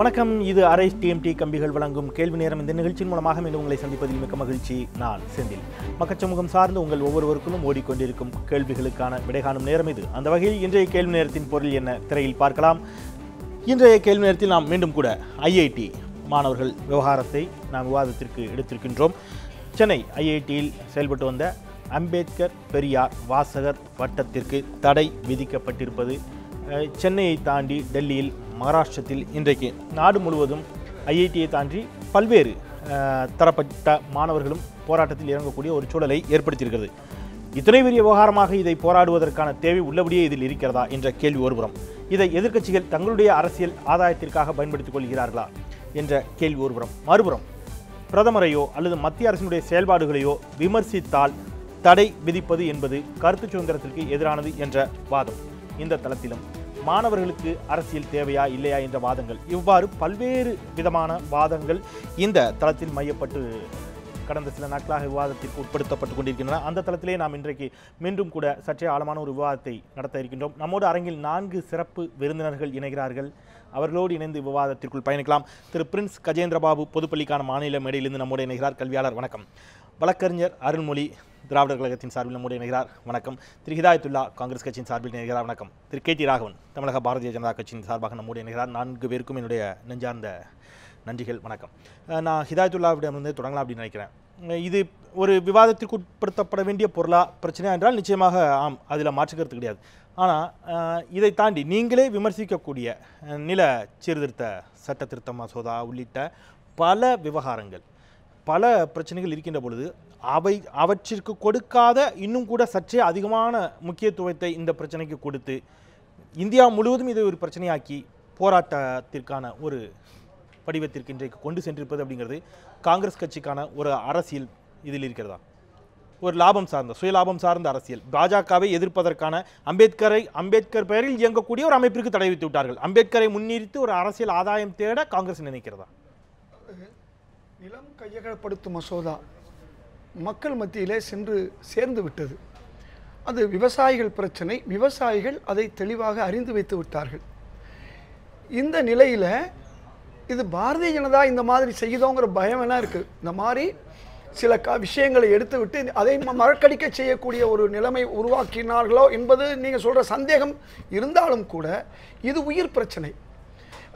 வணக்கம். இது அரை டிஎம்டி கம்பிகள் வழங்கும் கேள்வி நேரம். இந்த நிகழ்ச்சியின் மூலமாக மீண்டும் உங்களை சந்திப்பதில் மிக்க மகிழ்ச்சி. நான் செந்தில். மக்கள் சமூகம் சார்ந்து உங்கள் ஒவ்வொருவருக்கும் ஓடிக்கொண்டிருக்கும் கேள்விகளுக்கான விடை காணும் நேரம் இது. அந்த வகையில் இன்றைய கேள்வி நேரத்தின் பொருள் என்ன திரையில் பார்க்கலாம். இன்றைய கேள்வி நேரத்தில் நாம் மீண்டும் கூட ஐஐடி மாணவர்கள் விவகாரத்தை நாம் விவாதத்திற்கு எடுத்திருக்கின்றோம். சென்னை ஐஐடியில் செயல்பட்டு வந்த அம்பேத்கர் பெரியார் வாசகர் வட்டத்திற்கு தடை விதிக்கப்பட்டிருப்பது சென்னையை தாண்டி டெல்லியில் மகாராஷ்டிரத்தில் இன்றைக்கு நாடு முழுவதும் ஐஐடியை தாண்டி பல்வேறு தரப்பட்ட மாணவர்களும் போராட்டத்தில் இறங்கக்கூடிய ஒரு சூழலை ஏற்படுத்தியிருக்கிறது. இத்தனை பெரிய விவகாரமாக இதை போராடுவதற்கான தேவை உள்ளபடியே இதில் இருக்கிறதா என்ற கேள்வி ஒருபுறம், இதை எதிர்க்கட்சிகள் தங்களுடைய அரசியல் ஆதாயத்திற்காக பயன்படுத்திக் கொள்கிறார்களா என்ற கேள்வி ஒருபுறம், மறுபுறம் பிரதமரையோ அல்லது மத்திய அரசினுடைய செயல்பாடுகளையோ விமர்சித்தால் தடை விதிப்பது என்பது கருத்து சுதந்திரத்திற்கு எதிரானது என்ற வாதம். இந்த தளத்திலும் மாணவர்களுக்கு அரசியல் தேவையா இல்லையா என்ற வாதங்கள், இவ்வாறு பல்வேறு விதமான வாதங்கள் இந்த தளத்தில் மையப்பட்டு கடந்த சில நாட்களாக விவாதத்திற்கு உட்படுத்தப்பட்டு கொண்டிருக்கின்றன. அந்த தளத்திலே நாம் இன்றைக்கு மீண்டும் கூட சற்றே ஆழமான ஒரு விவாதத்தை நடத்த இருக்கின்றோம். நம்மோடு அரங்கில் 4 சிறப்பு விருந்தினர்கள் இணைகிறார்கள். அவர்களோடு இணைந்து விவாதத்திற்குள் பயணிக்கலாம். திரு பிரின்ஸ் கஜேந்திரபாபு பொதுப்பள்ளிக்கான மாநில மேடையிலிருந்து நம்மோடு இணைகிறார். கல்வியாளர், வணக்கம். வழக்கறிஞர் அருள்மொழி திராவிடர் கழகத்தின் சார்பில் நம்மோடு இணைகிறார், வணக்கம். திரு ஹிதாயத்துல்லா காங்கிரஸ் கட்சியின் சார்பில் இணைகிறார், வணக்கம். திரு KT ராகவன் தமிழக பாரதிய ஜனதா கட்சியின் சார்பாக நம்மோடு இணைகிறார். 4 பேருக்கும் என்னுடைய நெஞ்சார்ந்த நன்றிகள், வணக்கம். நான் ஹிதாயத்துல்லாவிடமிருந்து தொடங்கலாம் அப்படின்னு நினைக்கிறேன். இது ஒரு விவாதத்திற்கு உட்படுத்தப்பட வேண்டிய பொருளா பிரச்சனையா என்றால் நிச்சயமாக ஆம், அதில் மாற்றுக்கிறது கிடையாது. ஆனால் இதை தாண்டி நீங்களே விமர்சிக்கக்கூடிய நில சீர்திருத்த சட்ட திருத்த மசோதா உள்ளிட்ட பல விவகாரங்கள், பல பிரச்சனைகள் இருக்கின்ற பொழுது அவற்றிற்கு கொடுக்காத இன்னும் கூட சற்றே அதிகமான முக்கியத்துவத்தை இந்த பிரச்சனைக்கு கொடுத்து இந்தியா முழுவதும் இதை ஒரு பிரச்சனையாக்கி போராட்டத்திற்கான ஒரு படிவத்திற்கு இன்றைக்கு கொண்டு சென்றிருப்பது அப்படிங்கிறது காங்கிரஸ் கட்சிக்கான ஒரு அரசியல் இதில் இருக்கிறதா? ஒரு லாபம் சார்ந்த, சுயலாபம் சார்ந்த அரசியல். பாஜகவை எதிர்ப்பதற்கான அம்பேத்கர் பெயரில் இயங்கக்கூடிய ஒரு அமைப்பிற்கு தடை வித்து விட்டார்கள். அம்பேத்கரை முன்னிறுத்தி ஒரு அரசியல் ஆதாயம் தேட காங்கிரஸ் நினைக்கிறதா? நிலம் கையகப்படுத்தும் மசோதா மக்கள் மத்தியிலே சென்று சேர்ந்து விட்டது. அது விவசாயிகள் பிரச்சனை. விவசாயிகள் அதை தெளிவாக அறிந்து வைத்து விட்டார்கள். இந்த நிலையில் இது பாரதிய ஜனதா இந்த மாதிரி செய்யுதோங்கிற பயம் எல்லாம் இருக்குது. இந்த மாதிரி சில விஷயங்களை எடுத்து விட்டு அதை மறக்கடிக்க செய்யக்கூடிய ஒரு நிலைமை உருவாக்கினார்களோ என்பது நீங்கள் சொல்கிற சந்தேகம் இருந்தாலும் கூட இது உயிர் பிரச்சனை.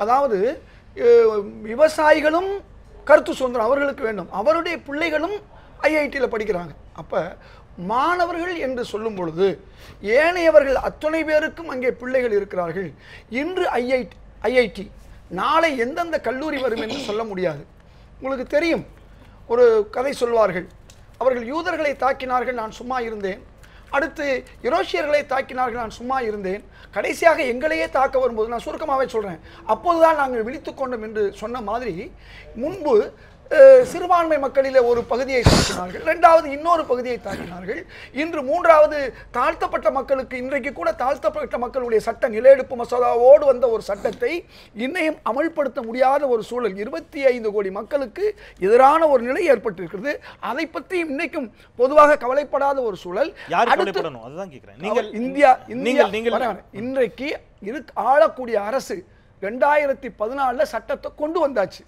அதாவது விவசாயிகளும் கருத்து சுதந்திரம் அவர்களுக்கு வேண்டும், அவருடைய பிள்ளைகளும் ஐஐடியில் படிக்கிறாங்க. அப்போ மாணவர்கள் என்று சொல்லும் பொழுது ஏனையவர்கள் அத்தனை பேருக்கும் அங்கே பிள்ளைகள் இருக்கிறார்கள். இன்று ஐஐடி, நாளை எந்தெந்த கல்லூரி வரும் என்று சொல்ல முடியாது. உங்களுக்கு தெரியும், ஒரு கதை சொல்வார்கள். அவர்கள் யூதர்களை தாக்கினார்கள், நான் சும்மா இருந்தேன். அடுத்து யுரோஷியர்களை தாக்கினார்கள், நான் சும்மா இருந்தேன். கடைசியாக எங்களையே தாக்க வரும்போது, நான் சுருக்கமாகவே சொல்கிறேன், அப்போதுதான் நாங்கள் விழித்து கொண்டோம் என்று சொன்ன மாதிரி, முன்பு சிறுபான்மை மக்களிலே ஒரு பகுதியை தாக்கினார்கள், 2வது இன்னொரு பகுதியை தாக்கினார்கள், இன்று 3வது தாழ்த்தப்பட்ட மக்களுக்கு. இன்றைக்கு கூட தாழ்த்தப்பட்ட மக்களுடைய சட்ட நிலையெடுப்பு மசோதாவோடு வந்த ஒரு சட்டத்தை இன்னையும் அமல்படுத்த முடியாத ஒரு சூழல். 25 கோடி மக்களுக்கு எதிரான ஒரு நிலை ஏற்பட்டிருக்கிறது. அதை பற்றி இன்னைக்கும் பொதுவாக கவலைப்படாத ஒரு சூழல். இன்றைக்கு ஆளக்கூடிய அரசு 2014 சட்டத்தை கொண்டு வந்தாச்சு.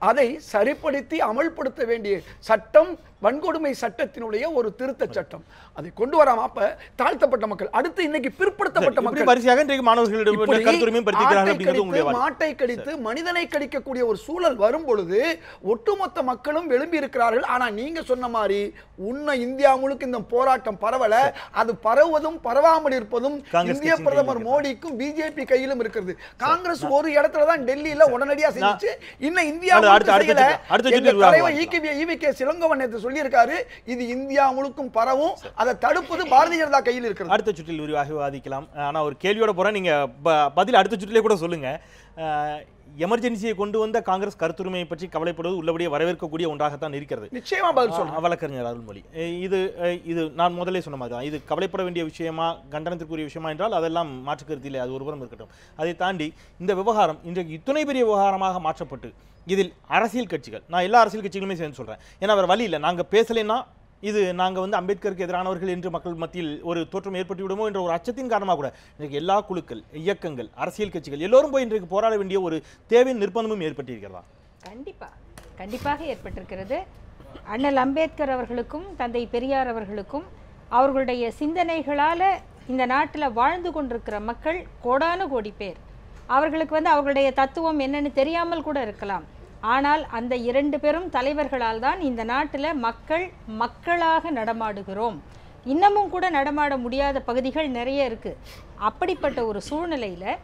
அதை சரிப்படுத்தி அமல்படுத்த வேண்டிய சட்டம் வன்கொடுமை சட்டத்தினுடைய ஒரு திருத்த சட்டம். அதை கொண்டு வராம அப்ப தாழ்த்தப்பட்ட மக்கள், அடுத்து இன்னைக்கு பிற்படுத்தப்பட்ட மக்கள் மாட்டை கடித்து மனிதனை கடிக்கக்கூடிய ஒரு சூழல் வரும் பொழுது ஒட்டுமொத்த மக்களும் எழும்பி இருக்கிறார்கள். ஆனா நீங்க சொன்ன மாதிரி உன்னை இந்தியா முழுக்க இந்த போராட்டம் பரவல. அது பரவுவதும் பரவாமல் இருப்பதும் இந்திய பிரதமர் மோடிக்கும் பிஜேபி கையிலும் இருக்கிறது. காங்கிரஸ் ஒரு இடத்துல தான் டெல்லியில உடனடியா செஞ்சு, இன்னும் இந்தியா சிலங்கவன் சொல்லியிருக்காரு, இது இந்தியா முழுக்கும் பரவும், அதை தடுப்பது பாரதிய ஜனதா கையில் இருக்கிறது. அடுத்த சுற்றில் விரிவாக விவாதிக்கலாம். ஆனா ஒரு கேள்வியோட போறேன், நீங்க பதில் அடுத்த சுற்றிலே கூட சொல்லுங்க. எமர்ஜென்சியை கொண்டு வந்த காங்கிரஸ் கருத்துரிமையை பற்றி கவலைப்படுவது உள்ளபடியே வரவேற்கக்கூடிய ஒன்றாகத்தான் இருக்கிறது. நிச்சயமா பதில் சொல்றேன். வழக்கறிஞர் அருள்மொழி, இது நான் முதலே சொன்ன மாதிரி தான், இது கவலைப்பட வேண்டிய விஷயமா, கண்டனத்திற்குரிய விஷயமா என்றால் அதெல்லாம் மாற்று கருத்திலே அது ஒருபுறம் இருக்கட்டும். அதை தாண்டி இந்த விவகாரம் இன்றைக்கு இத்தனை பெரிய விவகாரமாக மாற்றப்பட்டு இதில் அரசியல் கட்சிகள், நான் எல்லா அரசியல் கட்சிகளுமே சேர்ந்து சொல்றேன், ஏன்னா வேற வழி இல்லை, நாங்கள் பேசலைன்னா இது நாங்கள் வந்து அம்பேத்கருக்கு எதிரானவர்கள் என்று மக்கள் மத்தியில் ஒரு தோற்றம் ஏற்பட்டு விடுமோ என்ற ஒரு அச்சத்தின் காரணமாக கூட இன்றைக்கு எல்லா குழுக்கள், இயக்கங்கள், அரசியல் கட்சிகள் எல்லோரும் போய் இன்றைக்கு போராட வேண்டிய ஒரு தேவையின் நிர்பந்தமும் ஏற்பட்டிருக்கிறதா? கண்டிப்பாக ஏற்பட்டிருக்கிறது. அண்ணல் அம்பேத்கர் அவர்களுக்கும் தந்தை பெரியார் அவர்களுக்கும் அவர்களுடைய சிந்தனைகளால் இந்த நாட்டில் வாழ்ந்து கொண்டிருக்கிற மக்கள் கோடான கோடி பேர். அவர்களுக்கு வந்து அவர்களுடைய தத்துவம் என்னன்னு தெரியாமல் கூட இருக்கலாம். ஆனால் அந்த 2 பெரும் தலைவர்களால் தான் இந்த நாட்டில் மக்களாக நடமாடுகிறோம். இன்னமும் கூட நடமாட முடியாத பகுதிகள் நிறைய இருக்குது. அப்படிப்பட்ட ஒரு சூழ்நிலையில்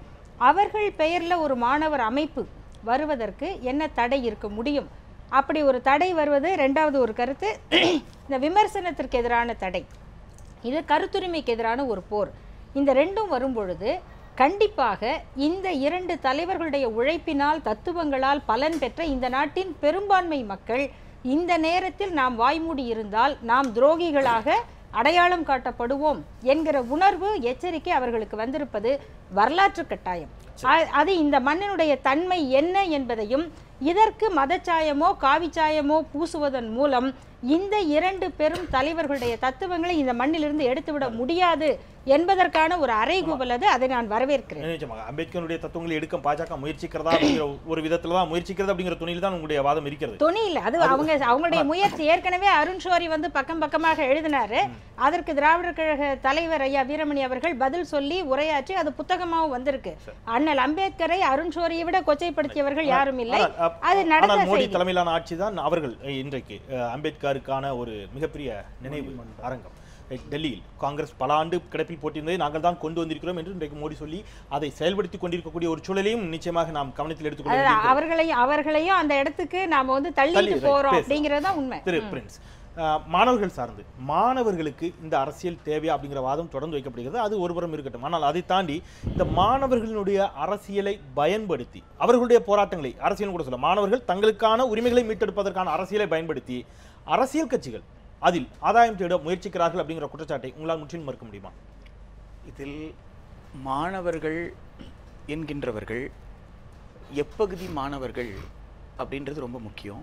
அவர்கள் பெயரில் ஒரு மாணவர் அமைப்பு வருவதற்கு என்ன தடை இருக்க முடியும்? அப்படி ஒரு தடை வருவது. ரெண்டாவது ஒரு கருத்து, இந்த விமர்சனத்திற்கு எதிரான தடை, இது கருத்துரிமைக்கு எதிரான ஒரு போர். இந்த ரெண்டும் வரும்பொழுது கண்டிப்பாக இந்த 2 தலைவர்களுடைய உழைப்பினால், தத்துவங்களால் பலன் பெற்ற இந்த நாட்டின் பெரும்பான்மை மக்கள் இந்த நேரத்தில் நாம் வாய்மூடி இருந்தால் நாம் துரோகிகளாக அடையாளம் காட்டப்படுவோம் என்கிற உணர்வு, எச்சரிக்கை அவர்களுக்கு வந்திருப்பது வரலாற்று கட்டாயம். அது இந்த மண்ணினுடைய தன்மை என்ன என்பதையும், இதற்கு மதச்சாயமோ காவிச்சாயமோ பூசுவதன் மூலம் இந்த 2 பெரும் தலைவர்களுடைய தத்துவங்களை இந்த மண்ணிலிருந்து எடுத்துவிட முடியாது என்பதற்கான ஒரு அறைகூவல் அது. அதை நான் வரவேற்கிறேன். அம்பேத்கருடைய தத்துவங்களை எடுக்க பாஜக முயற்சிக்கிறதா அப்படிங்கிற ஒரு விதத்துல தான் முயற்சிக்கிறது அப்படிங்கிற துணியில் தான் உங்களுடைய வாதம் இருக்கிறது. துணி இல்லை, அது அவங்களுடைய முயற்சி. ஏற்கனவே அருண் ஷோரி வந்து பக்கமாக எழுதினாரு. அதற்கு திராவிடர் கழக தலைவர் ஐயா வீரமணி அவர்கள் பதில் சொல்லி உரையாற்றி அது புத்தகமாகவும் வந்திருக்கு. அண்ணல் அம்பேத்கரை அருண் ஷோரியை விட கொச்சைப்படுத்தியவர்கள் யாரும் இல்லை. அது நடந்த மோடி தலைமையிலான ஆட்சி தான் அவர்கள் இன்றைக்கு அம்பேத்கருக்கான ஒரு மிகப்பெரிய நினைவு அரங்கம் டெல்லியில் காங்கிரஸ் பல ஆண்டு கிடப்பில் போட்டிருந்ததை நாங்கள் தான் கொண்டு வந்திருக்கிறோம் என்று இன்றைக்கு மோடி சொல்லி அதை செயல்படுத்திக் கொண்டிருக்கக்கூடிய ஒரு சூழலையும் நிச்சயமாக நாம் கவனத்தில் எடுத்துக்கொள்ள அவர்களையும் அந்த இடத்துக்கு நாம வந்து தள்ளிட்டு போறோம் அப்படிங்கறத உண்மை. திரு பிரின்ஸ், மாணவர்கள் சார்ந்து மாணவர்களுக்கு இந்த அரசியல் தேவையா அப்படிங்கிற வாதம் தொடர்ந்து வைக்கப்படுகிறது. அது ஒருபுறம் இருக்கட்டும். ஆனால் அதை தாண்டி இந்த மாணவர்களுடைய அரசியலை பயன்படுத்தி அவர்களுடைய போராட்டங்களை அரசியல் கூட சொல்ல, மாணவர்கள் தங்களுக்கான உரிமைகளை மீட்டெடுப்பதற்கான அரசியலை பயன்படுத்தி அரசியல் கட்சிகள் அதில் ஆதாயம் தேட முயற்சிக்கிறார்கள் அப்படிங்கிற குற்றச்சாட்டை உங்களால் முற்றிலும் மறுக்க முடியுமா? இதில் மாணவர்கள் என்கின்றவர்கள் எப்பகுதி மாணவர்கள் அப்படின்றது ரொம்ப முக்கியம்.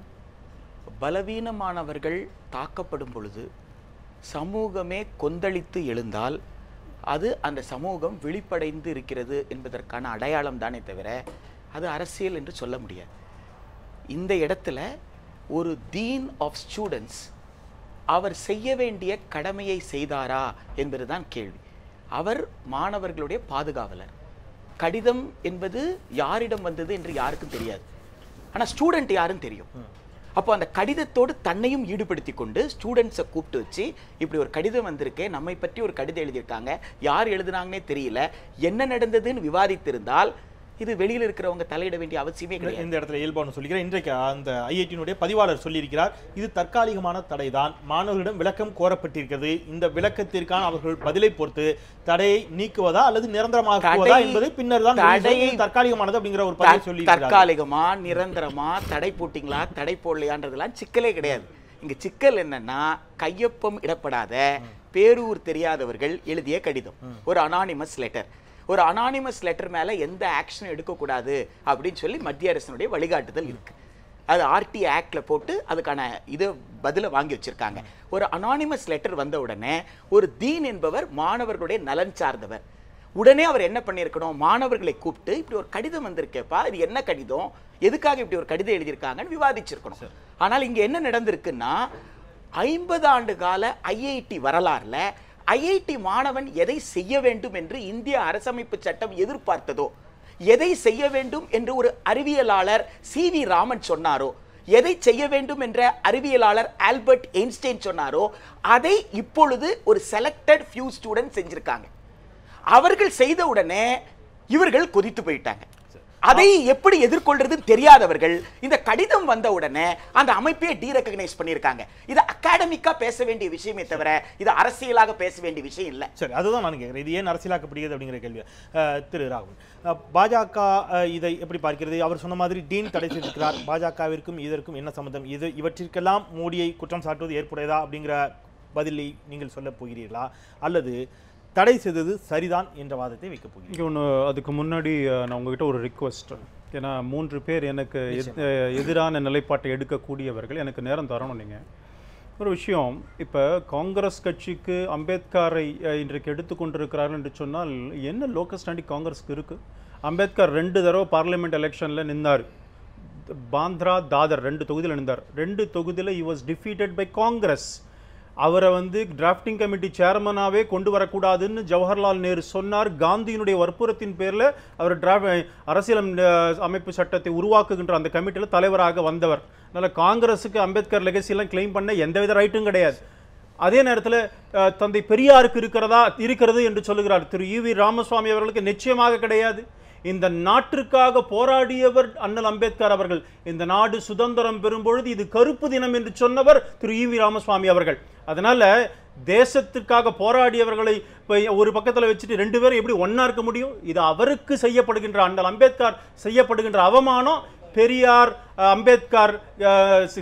பலவீனமானவர்கள் தாக்கப்படும் பொழுது சமூகமே கொந்தளித்து எழுந்தால் அது அந்த சமூகம் விழிப்படைந்து இருக்கிறது என்பதற்கான அடையாளம் தானே தவிர அது அரசியல் என்று சொல்ல முடியாது. இந்த இடத்துல ஒரு டீன் ஆஃப் ஸ்டூடெண்ட்ஸ் அவர் செய்ய வேண்டிய கடமையை செய்தாரா என்பதுதான் கேள்வி. அவர் மாணவர்களுடைய பாதுகாவலர். கடிதம் என்பது யாரிடம் வந்தது என்று யாருக்கும் தெரியாது, ஆனால் ஸ்டூடெண்ட் யாருன்னு தெரியும். அப்போ அந்த கடிதத்தோடு தன்னையும் ஈடுபடுத்தி கொண்டு ஸ்டூடெண்ட்ஸை கூப்பிட்டு வச்சு, இப்படி ஒரு கடிதம் வந்திருக்கே, நம்மை பற்றி ஒரு கடிதம் எழுதியிருக்காங்க, யார் எழுதுனாங்கன்னே தெரியல, என்ன நடந்ததுன்னு விவாதித்திருந்தால் இது வெளியில் இருக்கிறவங்க தலையிட வேண்டிய அவசியமே கிடையாது. இந்த இடத்துல இயல்பானு சொல்லிக்கிறேன். இன்றைக்கு அந்த ஐஐடியினுடைய பதிவாளர் சொல்லியிருக்கிறார், இது தற்காலிகமான தடைதான், மாணவர்களிடம் விளக்கம் கோரப்பட்டிருக்கிறது, இந்த விளக்கத்திற்கான அவர்கள் பதிலை பொறுத்து தடையை நீக்குவதா அல்லது நிரந்தரமாக்குவதா என்பது பின்னர் தான் தற்காலிகமானது அப்படிங்கிற ஒரு பதிலை சொல்லி. தற்காலிகமா நிரந்தரமா தடை போட்டிங்களா தடை போடலையான்றதெல்லாம் சிக்கலே கிடையாது. இங்க சிக்கல் என்னன்னா, கையொப்பம் இடப்படாத பேரூர் தெரியாதவர்கள் எழுதிய கடிதம், ஒரு அனானிமஸ் லெட்டர். ஒரு அனானிமஸ் லெட்டர் மேல எந்த ஆக்ஷனும் எடுக்கக்கூடாது அப்படின்னு சொல்லி மத்திய அரசினுடைய வழிகாட்டுதல் இருக்கு. அது ஆர்டி ஆக்ட்ல போட்டு அதுக்கான இது பதில வாங்கி வச்சிருக்காங்க. ஒரு அனானிமஸ் லெட்டர் வந்த உடனே ஒரு தீன் என்பவர் மாணவர்களுடைய நலன் சார்ந்தவர், உடனே அவர் என்ன பண்ணியிருக்கணும், மாணவர்களை கூப்பிட்டு இப்படி ஒரு கடிதம் வந்திருக்கேப்பா, இது என்ன கடிதம், எதுக்காக இப்படி ஒரு கடிதம் எழுதியிருக்காங்கன்னு விவாதிச்சிருக்கணும். ஆனால் இங்க என்ன நடந்திருக்குன்னா, 50 ஆண்டு கால ஐஐடி வரலாறுல ஐஐடி மாணவன் எதை செய்ய வேண்டும் என்று இந்திய அரசமைப்பு சட்டம் எதிர்பார்த்ததோ, எதை செய்ய வேண்டும் என்று ஒரு அறிவியலாளர் சி.வி. ராமன் சொன்னாரோ, எதை செய்ய வேண்டும் என்ற அறிவியலாளர் ஆல்பர்ட் ஐன்ஸ்டைன் சொன்னாரோ, அதை இப்பொழுது ஒரு செலக்டட் ஃபியூ ஸ்டூடெண்ட் செஞ்சிருக்காங்க. அவர்கள் செய்த உடனே இவர்கள் கொதித்து போயிட்டாங்க. அதை எப்படி எதிர்கொள்றது தெரியாதவர்கள் இந்த கடிதம் வந்த உடனே அந்த அமைப்பையே டீரெகனைஸ் பண்ணியிருக்காங்க. இது அகாடமிக்கா பேச வேண்டிய விஷயமே தவிர இது அரசியலாக பேச வேண்டிய விஷயம் இல்லை. சரி, அதுதான் நான் கேட்கிறேன், இது ஏன் அரசியலாக்கப்படுகிறது அப்படிங்கிற கேள்வி. திரு ராகுல், பாஜக இதை எப்படி பார்க்கிறது? அவர் சொன்ன மாதிரி டீன் தடை செய்திருக்கிறார், பாஜகவிற்கும் இதற்கும் என்ன சம்பந்தம்? இவற்றிற்கெல்லாம் மோடியை குற்றம் சாட்டுவது ஏற்புடையதா அப்படிங்கிற பதிலை நீங்கள் சொல்ல போகிறீர்களா, அல்லது தடை செய்தது சரிதான் என்ற வாதத்தை வைக்க போகிறீங்க? ஒன்று, அதுக்கு முன்னாடி நான் உங்ககிட்ட ஒரு ரிக்வெஸ்ட். ஏன்னா 3 பேர் எனக்கு எதிரான நிலைப்பாட்டை எடுக்கக்கூடியவர்கள், எனக்கு நேரம் தரணும். நீங்கள் ஒரு விஷயம், இப்போ காங்கிரஸ் கட்சிக்கு அம்பேத்கரை இன்றைக்கு எடுத்துக்கொண்டிருக்கிறார்கள் என்று சொன்னால் என்ன லோக்கல் ஸ்டாண்டிங் காங்கிரஸுக்கு இருக்குது? அம்பேத்கர் 2 தடவை பார்லிமெண்ட் எலெக்ஷனில் நின்றார். பாந்த்ரா, தாதர் 2 தொகுதியில் நின்றார். 2 தொகுதியில் he was defeated by Congress. அவரை டிராஃப்டிங் கமிட்டி சேர்மனாகவே கொண்டு வரக்கூடாதுன்னு ஜவஹர்லால் நேரு சொன்னார். காந்தியினுடைய வற்புறுத்தின் பேரில் அவர் அரசியல் அமைப்பு சட்டத்தை உருவாக்குகின்ற அந்த கமிட்டியில் தலைவராக வந்தவர். அதனால் காங்கிரஸுக்கு அம்பேத்கர் லெகசியெல்லாம் கிளைம் பண்ண எந்தவித ரைட்டும் கிடையாது. அதே நேரத்தில் தந்தை பெரியாருக்கு இருக்கிறது என்று சொல்லுகிறார் திரு ஈவி ராமசுவாமி அவர்களுக்கு நிச்சயமாக கிடையாது. இந்த நாட்டிற்காக போராடியவர் அண்ணல் அம்பேத்கர் அவர்கள். இந்த நாடு சுதந்திரம் பெறும்பொழுது இது கருப்பு தினம் என்று சொன்னவர் திரு ஈவி ராமசுவாமி அவர்கள். அதனால தேசத்திற்காக போராடியவர்களை ஒரு பக்கத்தில் வச்சுட்டு 2 பேரும் எப்படி ஒன்னா இருக்க முடியும்? இது அவருக்கு செய்யப்படுகின்ற, அண்ணல் அம்பேத்கர் செய்யப்படுகின்ற அவமானம். பெரியார் அம்பேத்கர்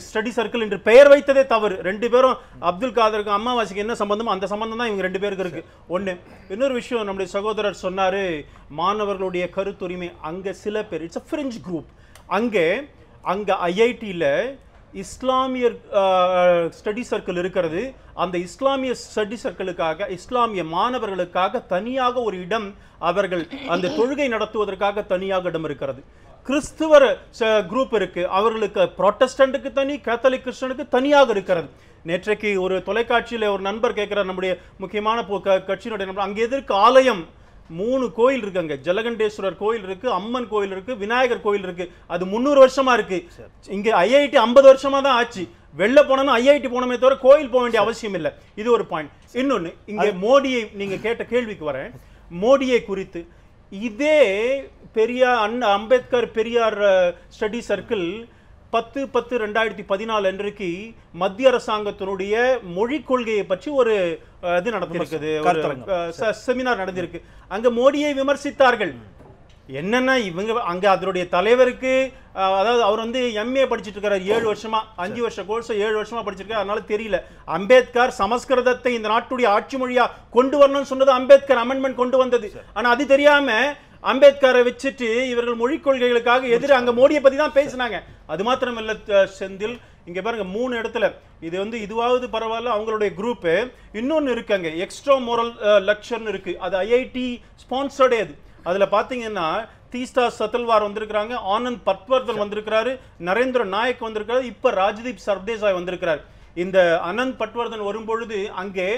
ஸ்டடி சர்க்கிள் என்று பெயர் வைத்ததே தவறு. 2 பேரும் அப்துல் காதருக்கு அம்மாவாசிக்கு என்ன சம்பந்தமோ அந்த சம்பந்தம் தான் இவங்க 2 பேருக்கு இருக்கு. ஒன்று. இன்னொரு விஷயம், நம்முடைய சகோதரர் சொன்னாரு மாணவர்களுடைய கருத்துரிமை. அங்கே சில பேர், இட்ஸ் அ ஃப்ரெஞ்ச் குரூப், அங்கே ஐஐடியில் இஸ்லாமியர் ஸ்டடி சர்க்கிள் இருக்கிறது. அந்த இஸ்லாமிய ஸ்டடி சர்க்கிளுக்காக, இஸ்லாமிய மாணவர்களுக்காக தனியாக ஒரு இடம், அவர்கள் அந்த தொழுகை நடத்துவதற்காக தனியாக இடம் இருக்கிறது. கிறிஸ்துவர் குரூப் இருக்கு, அவர்களுக்கு புரோட்டஸ்டன்ட்டுக்கு தனி, கேத்தலிக் கிறிஸ்டனுக்கு தனியாக இருக்கிறது. நேற்றைக்கு ஒரு தொலைக்காட்சியில் ஒரு நண்பர் கேட்கிறார், நம்முடைய முக்கியமான கட்சியினுடைய நண்பர், அங்கே எதற்கு ஆலயம்? 3 கோயில் இருக்கு அங்க. ஜலகண்டேஸ்வரர் கோயில் இருக்கு, அம்மன் கோயில் இருக்கு, விநாயகர் கோயில் இருக்கு. அது 300 வருஷமா இருக்கு. இங்க ஐஐடி 50 வருஷமா தான் ஆச்சு. வெளில போனோம்னா ஐஐடி போனமே தவிர கோயில் போக வேண்டிய அவசியம் இல்லை. இது ஒரு பாயிண்ட். இன்னொன்னு, இங்க மோடியை நீங்க கேட்ட கேள்விக்கு வரேன். மோடியை குறித்து இதே அம்பேத்கர் பெரியார் ஸ்டடி சர்க்கிள் 10/10/2014 அன்றைக்கு மத்திய அரசாங்கத்தினுடைய மொழிக் கொள்கையை பற்றி ஒரு இது நடந்திருக்குது, செமினார் நடந்திருக்கு. அங்க மோடியை விமர்சித்தார்கள். என்னன்னா இவங்க அங்க அதனுடைய தலைவருக்கு, அதாவது அவர் எம்ஏ படிச்சுட்டு இருக்காரு 7 வருஷமா, 5 வருஷ கோர்ஸ் 7 வருஷமா படிச்சிருக்காரு. அதனால தெரியல. அம்பேத்கர் சமஸ்கிருதத்தை இந்த நாட்டுடைய ஆட்சி மொழியா கொண்டு வரணும்னு சொன்னது அம்பேத்கர் அமெண்ட்மெண்ட் கொண்டு வந்தது. ஆனா அது தெரியாம அம்பேத்கரை வச்சுட்டு இவர்கள் மொழிக் கொள்கைகளுக்காக எதிர அங்க மோடியை பத்தி தான் பேசினாங்க. அது மாத்திரமல்ல செந்தில், இங்க பாருங்க 3 இடத்துல இது இதுவாவது பரவாயில்ல, அவங்களுடைய குரூப். இன்னொன்னு இருக்காங்க, எக்ஸ்ட்ரா மோரல் லெக்சர்னு இருக்கு, அது ஐஐடி ஸ்பான்சர்டே. அதுல பாத்தீங்கன்னா தீஸ்தா சதல்வார் வந்திருக்கிறாங்க, ஆனந்த் பட்வர்தன் வந்திருக்கிறாரு, நரேந்திர நாயக் வந்திருக்காரு, இப்ப ராஜ்தீப் சர்தேசாய் வந்திருக்கிறார். இந்த அனந்த் பட்வர்தன் வரும்பொழுது அங்கே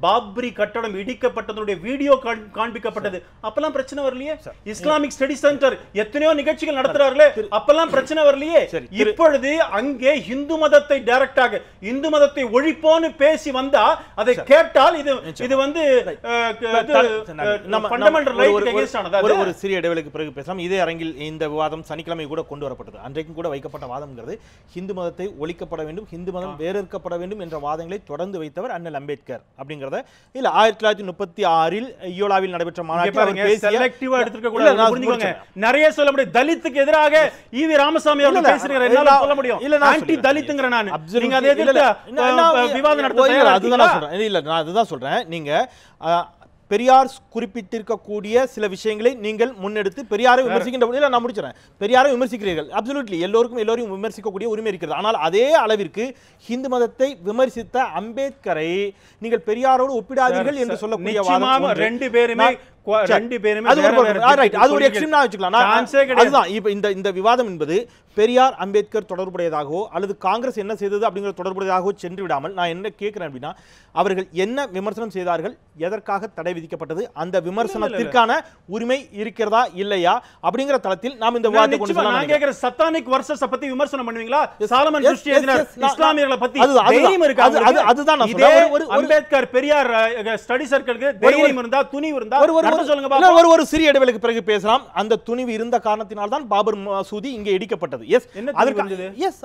பாப்ரி கட்டடம் இடிக்கப்பட்டதனுடைய வீடியோ காண்பிக்கப்பட்டது. அப்பெல்லாம் பிரச்சனை வரலையே. இஸ்லாமிக் ஸ்டடி சென்டர் எத்தனையோ நிகழ்ச்சிகள் நடத்துறாங்களே, அப்பெல்லாம் பிரச்சனை வரலையே. இப்பொழுது அங்கே இந்து மதத்தை டைரக்டாக, இந்து மதத்தை ஒழிப்போன்னு பேசி வந்தா அதை கேட்டால் இது ஒரு சிறிய இடைவெளிக்கு பிறகு பேசலாம். இதே அரங்கில் இந்த விவாதம் சனிக்கிழமை கூட கொண்டு வரப்பட்டது. அன்றைக்கும் கூட வைக்கப்பட்ட வாதம்ங்கிறது இந்து மதத்தை ஒழிக்கப்பட வேண்டும், இந்து மதம் வேறறுக்கப்பட வேண்டும் என்ற வாதங்களை தொடர்ந்து வைத்தவர் அண்ணல் அம்பேத்கர் அப்படிங்கிற இல்ல 1936 ஈயோலாவில் நடைபெற்ற மாநாட்டில் நிறைய சொல்ல முடியும். தலித்துக்கு எதிராக ஈவி ராமசாமி அவர்கள் பேசுறாரு, என்னால சொல்ல முடியும். இல்ல ஆன்டி தலித்ங்கற நான், நீங்க அதே விவாதம் நடத்த அதுதான் சொல்றேன். நீங்க பெரியார் குறிப்பிட்டிருக்கக்கூடிய சில விஷயங்களை நீங்கள் முன்னெடுத்து பெரியாரை விமர்சிக்கின்ற நான் முடிச்சிடறேன். பெரியாரை விமர்சிக்கிறீர்கள், அப்சல்யூட்லி எல்லோரையும் விமர்சிக்கக்கூடிய உரிமை இருக்கிறது. ஆனால் அதே அளவிற்கு இந்து மதத்தை விமர்சித்த அம்பேத்கரை நீங்கள் பெரியாரோடு ஒப்பிடாதீர்கள் என்று சொல்லக்கூடிய வாதம் 2 பேருமே இந்த விவாதம் என்பது பெரியார் அம்பேத்கர் தொடர்புடையதாகவோ அல்லது காங்கிரஸ் என்ன செய்தது அப்படிங்கிற தொடர்புடையதாகவோ சென்று விடாமல், நான் என்ன கேட்கிறேன் அப்படின்னா, அவர்கள் என்ன விமர்சனம் செய்தார்கள், எதற்காக தடை விதிக்கப்பட்டது, அந்த விமர்சனத்திற்கான உரிமை இருக்கிறதா இல்லையா அப்படிங்கிற தளத்தில் நாம் இந்த விவாதத்தை கொண்டு செல்லலாம். நான் கேக்குற சத்தானிக் வர்சஸ் பத்தி விமர்சனம் பண்ணுவீங்களா? சாலமன் ருஷ்டி எழுதினார் இஸ்லாமியர்களை பத்தி, தைரியம் இருக்கா? அதுதான் நான் சொல்றேன். அம்பேத்கர் பெரியார் ஸ்டடி சர்க்கிளுக்கு தைரியம் இருந்தா, துணிவு இருந்தா ஒரு சிறிய இடைவெளிக்கு பிறகு பேசலாம். அந்த துணிவு இருந்த காரணத்தினால் தான் பாபர் மசூதி இங்கே இடிக்கப்பட்டது. எஸ்,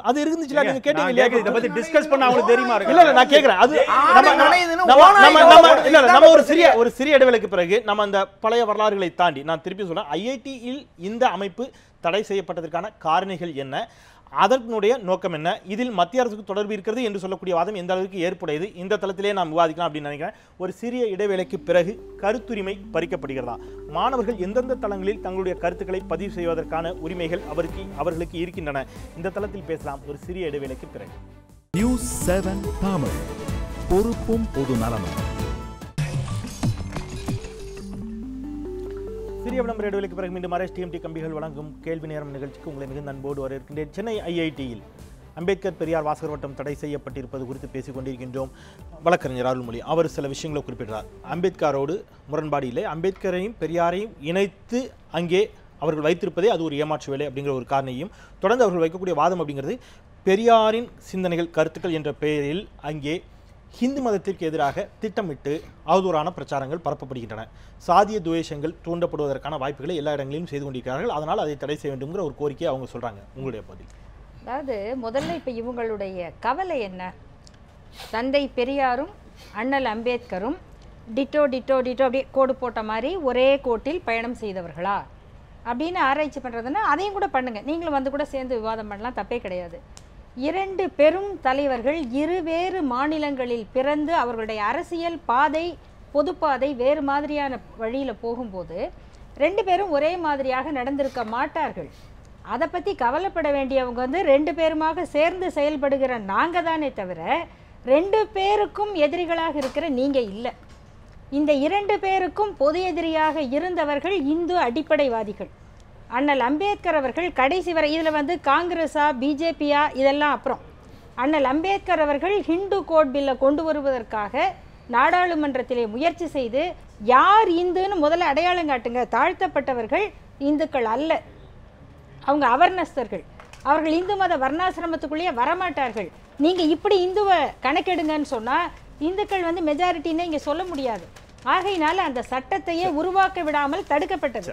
அது இருந்துச்சுல, நீங்க கேட்டீங்க இல்லையா? இத பத்தி டிஸ்கஸ் பண்ண உங்களுக்கு தெரியுமா இருக்கு? இல்ல நான் கேக்குறேன். அது நம்ம ஒரு சிறிய இடைவெளிக்கு பிறகு நம்ம அந்த பழைய வரலாறுகளை தாண்டி நான் திருப்பி சொல்றேன், ஐஐடியில் இந்த அமைப்பு தடை செய்யப்பட்டதற்கான காரணிகள் என்ன, அதனுடைய நோக்கம் என்ன, இதில் மத்திய அரசுக்கு தொடர்பு இருக்கிறது என்று சொல்லக்கூடிய வாதம் எந்த அளவுக்கு ஏற்புடையது, இந்த தளத்திலே நாம் விவாதிக்கலாம் அப்படின்னு நினைக்கிறேன். ஒரு சிறிய இடைவேளைக்கு பிறகு கருத்துரிமை பறிக்கப்படுகிறதா, மாணவர்கள் எந்தெந்த தளங்களில் தங்களுடைய கருத்துக்களை பதிவு செய்வதற்கான உரிமைகள் அவர்களுக்கு இருக்கின்றன, இந்த தளத்தில் பேசலாம் ஒரு சிறிய இடைவேளைக்கு பிறகு. நியூஸ் 7 தமிழ், பொறுப்பும் பொது நலமும். சிறிய விளம்பர இடைவெளிக்கு பிறகு மீண்டும் டிஎம்டி கம்பிகள் வழங்கும் கேள்வி நேரம் நிகழ்ச்சிக்கு உங்களை மிகுந்த அன்போடு வரவேற்கின்றேன். சென்னை ஐஐடியில் அம்பேத்கர் பெரியார் வாசகர் வட்டம் தடை செய்யப்பட்டிருப்பது குறித்து பேசிக் கொண்டிருக்கின்றோம். வழக்கறிஞர் அருள்மொழி அவர் சில விஷயங்களை குறிப்பிடுறார். அம்பேத்கரோடு முரண்பாடு இல்லை, அம்பேத்கரையும் பெரியாரையும் இணைத்து அங்கே அவர்கள் வைத்திருப்பதே அது ஒரு ஏமாற்று வேலை அப்படிங்கிற ஒரு காரணையும் தொடர்ந்து அவர்கள் வைக்கக்கூடிய வாதம் அப்படிங்கிறது பெரியாரின் சிந்தனைகள் கருத்துக்கள் என்ற பெயரில் அங்கே ஹிந்து மதத்திற்கு எதிராக திட்டமிட்டு அவதூறான பிரச்சாரங்கள் பரப்பப்படுகின்றன. சாதிய துவேஷங்கள் தூண்டப்படுவதற்கான வாய்ப்புகளை எல்லா இடங்களிலும் செய்து கொண்டிருக்கிறார்கள். அதனால் அதை தடை செய்ய வேண்டும்ங்கிற ஒரு கோரிக்கையை அவங்க சொல்றாங்க. உங்களுடைய பதில்? அதாவது முதல்ல இப்போ இவங்களுடைய கவலை என்ன? தந்தை பெரியாரும் அண்ணல் அம்பேத்கரும் டிட்டோ டிட்டோ டிட்டோ அப்படியே கோடு போட்ட மாதிரி ஒரே கோட்டில் பயணம் செய்தவர்களா அப்படின்னு ஆராய்ச்சி பண்ணுறதுன்னா அதையும் கூட பண்ணுங்க, நீங்களும் வந்து கூட சேர்ந்து விவாதம் பண்ணலாம், தப்பே கிடையாது. இரண்டு பெரும் தலைவர்கள் இருவேறு மாநிலங்களில் பிறந்து அவர்களுடைய அரசியல் பாதை பொதுப்பாதை வேறு மாதிரியான வழியில் போகும்போது ரெண்டு பேரும் ஒரே மாதிரியாக நடந்திருக்க மாட்டார்கள். அதை பற்றி கவலைப்பட வேண்டியவங்க வந்து ரெண்டு பேருமாக சேர்ந்து செயல்படுகிற நாங்கள் தானே தவிர ரெண்டு பேருக்கும் எதிரிகளாக இருக்கிற நீங்கள் இல்லை. இந்த இரண்டு பேருக்கும் பொது எதிரியாக இருந்தவர்கள் இந்து அடிப்படைவாதிகள். அண்ணல் அம்பேத்கர் அவர்கள் கடைசி வரை இதில் வந்து காங்கிரஸா பிஜேபியா இதெல்லாம் அப்புறம், அண்ணல் அம்பேத்கர் அவர்கள் ஹிந்து கோட் பில்லை கொண்டு வருவதற்காக நாடாளுமன்றத்திலே முயற்சி செய்து யார் இந்துன்னு முதல்ல அடையாளம் காட்டுங்க, தாழ்த்தப்பட்டவர்கள் இந்துக்கள் அல்ல, அவங்க அவர்ணஸ்தர்கள், அவர்கள் இந்து மத வர்ணாசிரமத்துக்குள்ளேயே வரமாட்டார்கள், நீங்கள் இப்படி இந்துவை கணக்கெடுங்கன்னு சொன்னால் இந்துக்கள் வந்து மெஜாரிட்டின்னு இங்கே சொல்ல முடியாது. ஆகையினால அந்த சட்டத்தையே உருவாக்க விடாமல் தடுக்கப்பட்டது.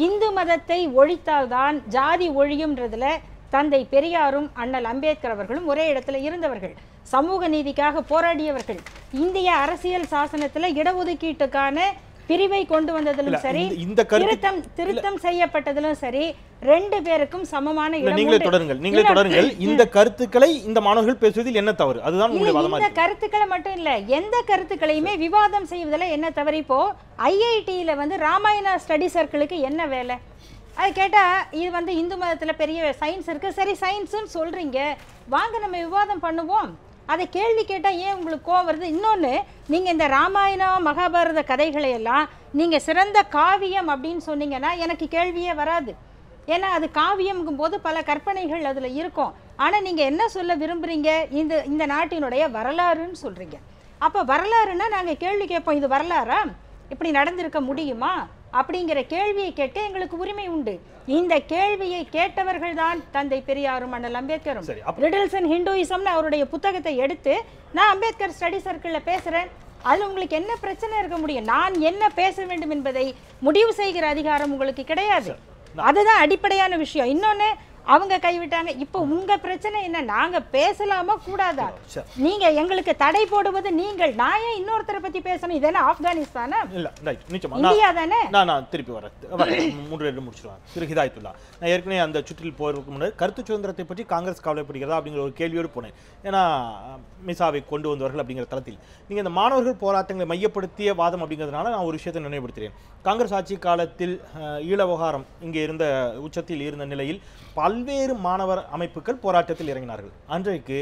இந்து மதத்தை ஒழித்தால்தான் ஜாதி ஒழியும்ன்றதுல தந்தை பெரியாரும் அண்ணல் அம்பேத்கர் அவர்களும் ஒரே இடத்துல இருந்தவர்கள், சமூக நீதிக்காக போராடியவர்கள், இந்திய அரசியல் சாசனத்தில் இடஒதுக்கீட்டுக்கான பிரிவை கொண்டு வந்ததிலும் சரி, திருத்தம் செய்யப்பட்டதிலும் சரி, ரெண்டு பேருக்கும் சமமான இடம். நீங்களே தொடருங்கள். இந்த கருத்துக்களை இந்த மாணவர்கள் பேசுவதில் என்ன தவறு? அதுதான் உங்களுடைய வாதமா? இந்த கருத்துக்களை மட்டும் இல்ல, எந்த கருத்துக்களையுமே விவாதம் செய்வதில் என்ன தவறு? இப்போ ஐஐடியில வந்து ராமாயணா ஸ்டடி சர்க்கிளுக்கு என்ன வேலை? அது கேட்டா இது வந்து இந்து மதத்துல பெரிய சயின்ஸ் இருக்கு, சரி சயின்ஸ்ன்னு சொல்றீங்க, வாங்க நம்ம விவாதம் பண்ணுவோம். அதை கேள்வி கேட்டால் ஏன் உங்களுக்கு கோவம் வருது? இன்னொன்று, நீங்கள் இந்த ராமாயணம் மகாபாரத கதைகளை எல்லாம் நீங்கள் சிறந்த காவியம் அப்படின்னு சொன்னீங்கன்னா எனக்கு கேள்வியே வராது. ஏன்னா அது காவியம்ங்கும் போது பல கற்பனைகள் அதில் இருக்கும். ஆனால் நீங்கள் என்ன சொல்ல விரும்புகிறீங்க? இந்த நாட்டினுடைய வரலாறுன்னு சொல்கிறீங்க. அப்போ வரலாறுன்னா நாங்கள் கேள்வி கேட்போம், இது வரலாறா, இப்படி நடந்திருக்க முடியுமா அப்படிங்கிற கேள்வியை கேட்டு எங்களுக்கு உரிமை உண்டு. இந்த கேள்வியை கேட்டவர்கள் தான் தந்தை பெரியாரும் அண்ணல் அம்பேத்கரும். ரிடில்ஸ் அண்ட் ஹிந்துயிசம்னு அவருடைய புத்தகத்தை எடுத்து நான் அம்பேத்கர் ஸ்டடி சர்க்கிளில் பேசுகிறேன். அதில் உங்களுக்கு என்ன பிரச்சனை இருக்க முடியும்? நான் என்ன பேச வேண்டும் என்பதை முடிவு செய்கிற அதிகாரம் உங்களுக்கு கிடையாது. அதுதான் அடிப்படையான விஷயம். இன்னொன்று, அவங்க கைவிட்டாங்க. இப்போ உங்க பிரச்சனை என்ன? நாங்க பேசலாமா கூடாதா? நீங்க எங்களுக்கு தடை போடுவது நீங்கள். நான் ஏன் இன்னொருத்தரை பத்தி பேசணும்? இதெல்லாம் ஆப்கானிஸ்தானா? இல்ல, ரைட், நிச்சயமா இந்தியா தானே. நான் திருப்பி வரேன், மூன்று முடிச்சிருவாங்க. திரு ஹிதாயத்துல்லா, நான் ஏற்கனவே அந்த சுற்றில் போறதுக்கு முன்னாடி கருத்து சுதந்திரத்தை பற்றி காங்கிரஸ் கவலைப்படுகிறதா அப்படிங்கிற ஒரு கேள்வியோடு போனேன். ஏன்னா மிசாவை கொண்டு வந்தவர்கள் அப்படிங்கிற தளத்தில் நீங்க இந்த மாணவர்கள் போராட்டங்களை மையப்படுத்திய வாதம் அப்படிங்கிறதுனால நான் ஒரு விஷயத்தை நினைவுபடுத்துகிறேன். காங்கிரஸ் ஆட்சி காலத்தில் ஈழ விவகாரம் இங்கே இருந்த உச்சத்தில் இருந்த நிலையில் பல்வேறு மாணவர் அமைப்புகள் போராட்டத்தில் இறங்கினார்கள். அன்றைக்கு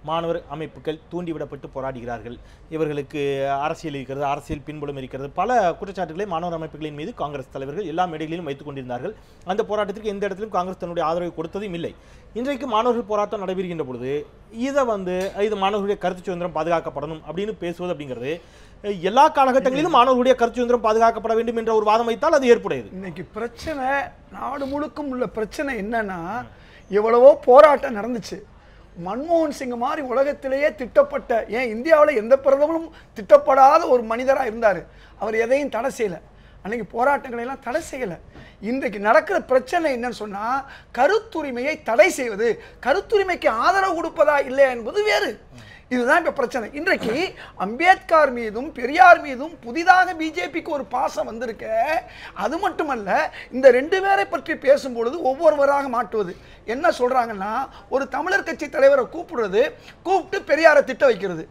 மாணவர் அமைப்புகள் தூண்டிவிடப்பட்டு போராடுகிறார்கள், இவர்களுக்கு அரசியல் இருக்கிறது, அரசியல் பின்புலம் இருக்கிறது, பல குற்றச்சாட்டுகளை மாணவர் அமைப்புகளின் மீது காங்கிரஸ் தலைவர்கள் எல்லா மேடைகளிலும் வைத்துக் கொண்டிருந்தார்கள். அந்த போராட்டத்திற்கு எந்த இடத்திலும் காங்கிரஸ் தன்னுடைய ஆதரவை கொடுத்ததும் இல்லை. இன்றைக்கு மாணவர்கள் போராட்டம் நடைபெறுகின்ற பொழுது இது மாணவர்களுடைய கருத்து சுதந்திரம் பாதுகாக்கப்படணும் அப்படின்னு பேசுவது அப்படிங்கிறது எல்லா காலகட்டங்களிலும் மாணவர்களுடைய கருத்து சுதந்திரம் பாதுகாக்கப்பட வேண்டும் என்ற ஒரு வாதம் வைத்தால் அது ஏற்புடையது. இன்னைக்கு பிரச்சனை நாடு முழுக்கும் உள்ள பிரச்சனை என்னன்னா, எவ்வளவோ போராட்டம் நடந்துச்சு. மன்மோகன் சிங் மாதிரி உலகத்திலேயே திட்டப்பட்ட, ஏன் இந்தியாவில் எந்த பிரதமரும் திட்டப்படாத ஒரு மனிதராக இருந்தார். அவர் எதையும் தடை செய்யலை, அன்னைக்கு போராட்டங்களை எல்லாம் தடை செய்யலை. இன்றைக்கு நடக்கிற பிரச்சனை என்னன்னு சொன்னால், கருத்துரிமையை தடை செய்வது, கருத்துரிமைக்கு ஆதரவு கொடுப்பதா இல்லையா என்பது வேறு. இதுதான் இப்ப பிரச்சனை. இன்றைக்கு அம்பேத்கர் மீதும் பெரியார் மீதும் புதிதாக பிஜேபிக்கு ஒரு பாசம் வந்திருக்க. அது மட்டுமல்ல, இந்த 2 பேரை பற்றி பேசும்பொழுது ஒவ்வொருவராக மாட்டுவது. என்ன சொல்றாங்கன்னா, ஒரு தமிழர் கட்சி தலைவரை கூப்பிட்டு பெரியாரை திட்ட வைக்கிறது.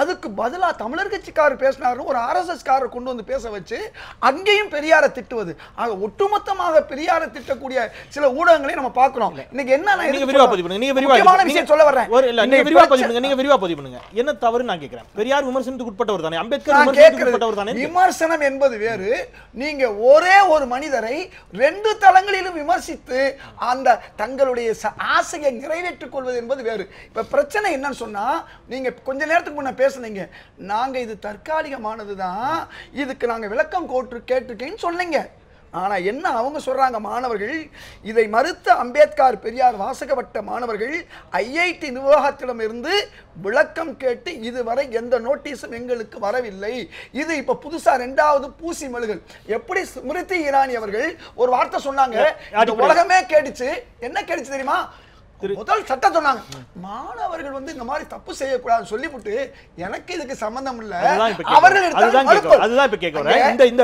அதுக்கு பதிலா தமிழர் கட்சிக்காரர் பேசினாரு, ஒரு ஆர்எஸ்எஸ் காரர் கொண்டு வந்து பேச வச்சு அங்கேயும் பெரியாரை திட்டுவது. ஆக ஒட்டுமொத்தமாக பெரியாரை திட்டக்கூடிய சில ஊடகங்களை நம்ம பார்க்கிறோம். இன்னைக்கு என்ன விஷயம் சொல்ல வர்றேன், என்ன தவறு நான் கேக்குறேன். பெரியார் விமர்சனத்துக்கு உட்பட்டவர் தானே, அம்பேத்கர் விமர்சனத்துக்கு உட்பட்டவர் தானே. விமர்சனம் என்பது வேறு, நீங்க ஒரே ஒரு மனிதரை 2 தளங்களிலும் விமர்சித்து அந்த தங்களுடைய ஆசையை நிறைவேற்றிக் கொள்வது என்பது வேறு. இப்ப பிரச்சனை என்னன்னு சொன்னா, நீங்க கொஞ்ச நேரத்துக்கு முன்ன பேசுனீங்க, நாங்க இது தற்காலிகமானதுதான், இதுக்கு நாங்க விளக்கம் கேட்டிருக்கேன்னு சொன்னீங்க. ஆனா என்ன அவங்க சொல்றாங்க, மாணவர்கள் இதை மறுத்த அம்பேத்கர் பெரியார் வாசகப்பட்ட மாணவர்கள் ஐஐடி நிர்வாகத்திடம் இருந்து விளக்கம் கேட்டு இதுவரை எந்த நோட்டீஸும் எங்களுக்கு வரவில்லை. இது இப்ப புதுசா 2வது பூசி மெழுகல். எப்படி ஸ்மிருதி இரானி அவர்கள் ஒரு வார்த்தை சொன்னாங்க, உலகமே கேட்டுச்சு. என்ன கேட்டுச்சு தெரியுமா? முதல் சட்டம் சொன்னாங்க, மாணவர்கள் வந்து இந்த மாதிரி தப்பு செய்யக்கூடாதுன்னு சொல்லிவிட்டு எனக்கு இதுக்கு சம்பந்தம் இல்ல. அவர்கள் அதுதான் இப்ப கேக்குறேன். இந்த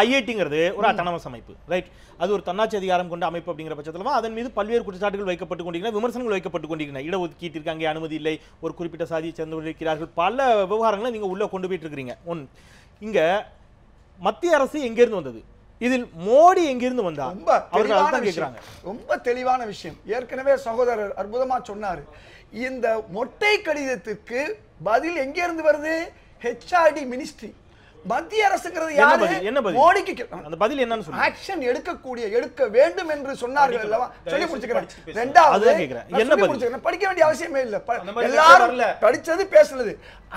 ஐஐடிங்கிறது ஒரு அட்டானமஸ் அமைப்பு, ரைட்? அது ஒரு தன்னாட்சி அதிகாரம் கொண்ட அமைப்பு அப்படிங்கிற பட்சத்துல அதன் மீது பல்வேறு குற்றச்சாட்டுகள் வைக்கப்பட்டு கொண்டிருக்கின்றன, விமர்சனங்கள் வைக்கப்பட்டு கொண்டிருக்கின்றன. இடஒதுக்கீட்டிற்கு அங்கே அனுமதி இல்லை, ஒரு குறிப்பிட்ட சாதியை சேர்ந்தவர்கள் இருக்கிறார்கள், பல விவகாரங்களை நீங்க உள்ள கொண்டு போயிட்டு இருக்கிறீங்க. இங்க மத்திய அரசு எங்கிருந்து வந்தது, இதில் மோடி எங்கிருந்து வந்தா? ரொம்ப தெளிவான விஷயம். ஏற்கனவே சகோதரர் அற்புதமா சொன்னாரு. இந்த மொட்டை கடிதத்துக்கு பதில் எங்க இருந்து வருது? HRD ministry. மத்திய அரசுங்கிறது யாரு? மோடிக்கு அந்த பதில் என்னன்னு சொல்லுங்க. ஆக்ஷன் எடுக்க வேண்டும் என்று சொன்னார்கள் அல்லவா? சொல்லி முடிச்சுக்கிறேன். இரண்டாவது என்ன பதில்? படிக்க வேண்டிய அவசியமே இல்ல, எல்லாரும் படிச்சது பேசுனது.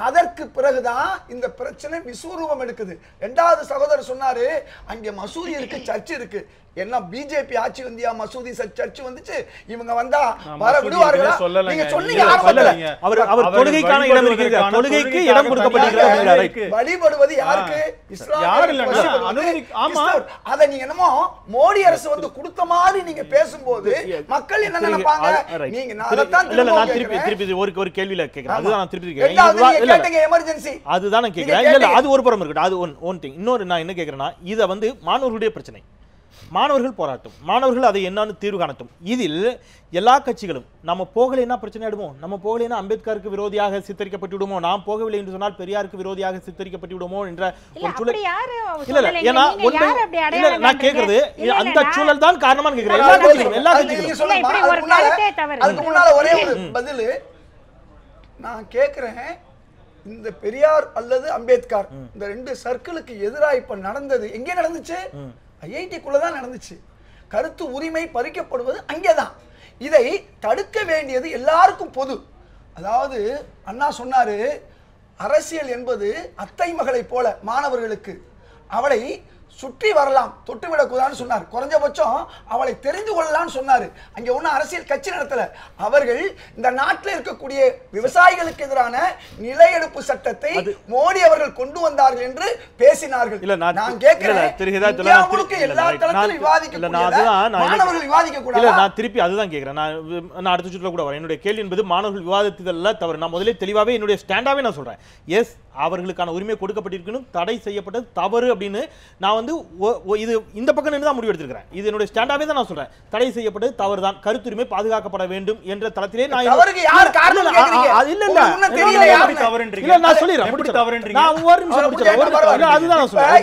அதற்கு பிறகுதான் இந்த பிரச்சனை விஸ்வரூபம் எடுக்குது. இரண்டாவது சகோதரர் சொன்னாரு, அங்க மசூதி இருக்கு, சர்ச் இருக்கு. என்ன பிஜேபி ஆட்சி வந்தியா மசூதி சர்ச் வந்துச்சு, இவங்க வந்தா வர விடுவார்களா? நீங்க சொன்னீங்க ஆரம்பத்துல அவர் தொழுகைக்கான இடம் இருக்கிறது, தொழுகைக்கு இடம் கொடுக்கப்படுகிறது. வழிபடுவது யாருக்கு? அத நீங்க என்னமோ மோடி அரசு வந்து கொடுத்த மாதிரி நீங்க பேசும்போது மக்கள் என்ன நினைப்பாங்க? நீங்க நான் திருப்பி ஒரு கேள்வியில கேக்குறேன், அதுதான் நான் திருப்பி கேக்குறேன். எமர்ஜென்சி அதுதான் நான் கேக்குறேன். இல்ல அது ஒரு புறம் இருக்கட்டும், அது ஒன் திங். இன்னொரு நான் என்ன கேக்குறேன்னா, இத வந்து மாணவர்களுடைய பிரச்சனை, மாணவர்கள் போராட்டம், மாணவர்கள் அதை என்னன்னு தீர்வு காணட்டும். இதில் எல்லா கட்சிகளும் நம்ம போகலைன்னா பிரச்சனை ஆயிடுமோ, நம்ம போகலைன்னா அம்பேத்கருக்கு விரோதியாக சித்தரிக்கப்பட்டு விடுமோ, நாம் போகவில்லை என்று சொன்னால் பெரியாருக்கு விரோதியாக சித்தரிக்கப்பட்டு விடுமோ என்ற ஒரு சூழல். இல்ல ஏன்னா நான் கேக்குறது அந்த சூழல் தான் காரணமான்னு கேக்குறேன். எல்லா கட்சிகளும். அதுக்கு முன்னால ஒரே ஒரு பதில் நான் கேக்குறேன். இந்த பெரியார் அல்லது அம்பேத்கர் இந்த 2 சர்க்கிளுக்கு எதிராக இப்ப நடந்தது எங்கே நடந்துச்சு? ஐஐடிக்குள்ளதான் நடந்துச்சு. கருத்து உரிமை பறிக்கப்படுவது அங்கேதான். இதை தடுக்க வேண்டியது எல்லாருக்கும் பொது. அதாவது அண்ணா சொன்னாரு, அரசியல் என்பது அத்தை மகளை போல மாணவர்களுக்கு, அவளை சுற்றி வரலாம், தொட்டுவிடக்கூடாதுன்னு சொன்னார். குறைஞ்சபட்சம் அவளை தெரிந்து கொள்ளலாம்னு சொன்னாரு. அங்கே ஒன்றும் அரசியல் கட்சி நடத்தல. அவர்கள் இந்த நாட்டில் இருக்கக்கூடிய விவசாயிகளுக்கு எதிரான நில எடுப்பு சட்டத்தை மோடி அவர்கள் கொண்டு வந்தார்கள் என்று பேசினார்கள். நான் கேட்கிறேன், எல்லா தளத்திலும் மாணவர்கள் விவாதிக்க கூடாது. நான் திருப்பி அதுதான் கேட்கிறேன். நான் அடுத்த சுற்றுல கூட வரேன். என்னுடைய கேள்வி என்பது மாணவர்கள் விவாதத்தில் தவறு. நான் முதலே தெளிவாவே என்னுடைய ஸ்டாண்டாவே நான் சொல்றேன். எஸ், அவர்களுக்கான உரிமை கொடுக்கப்பட்டிருக்கணும், தடை செய்யப்பட்டது தவறு அப்படின்னு நான் வந்து இது இந்த பக்கம் நின்று தான் முடிவு எடுத்திருக்கிறேன். இது என்னுடைய ஸ்டாண்டாவே தான் நான் சொல்றேன். தடை செய்யப்பட்டது தவறுதான், கருத்துரிமை பாதுகாக்கப்பட வேண்டும் என்ற தளத்திலே நான் நான் சொல்லிடுறேன். நான் ஒரு நிமிஷம் முடிச்சிடுறேன். அதுதான் நான் சொல்றேன்.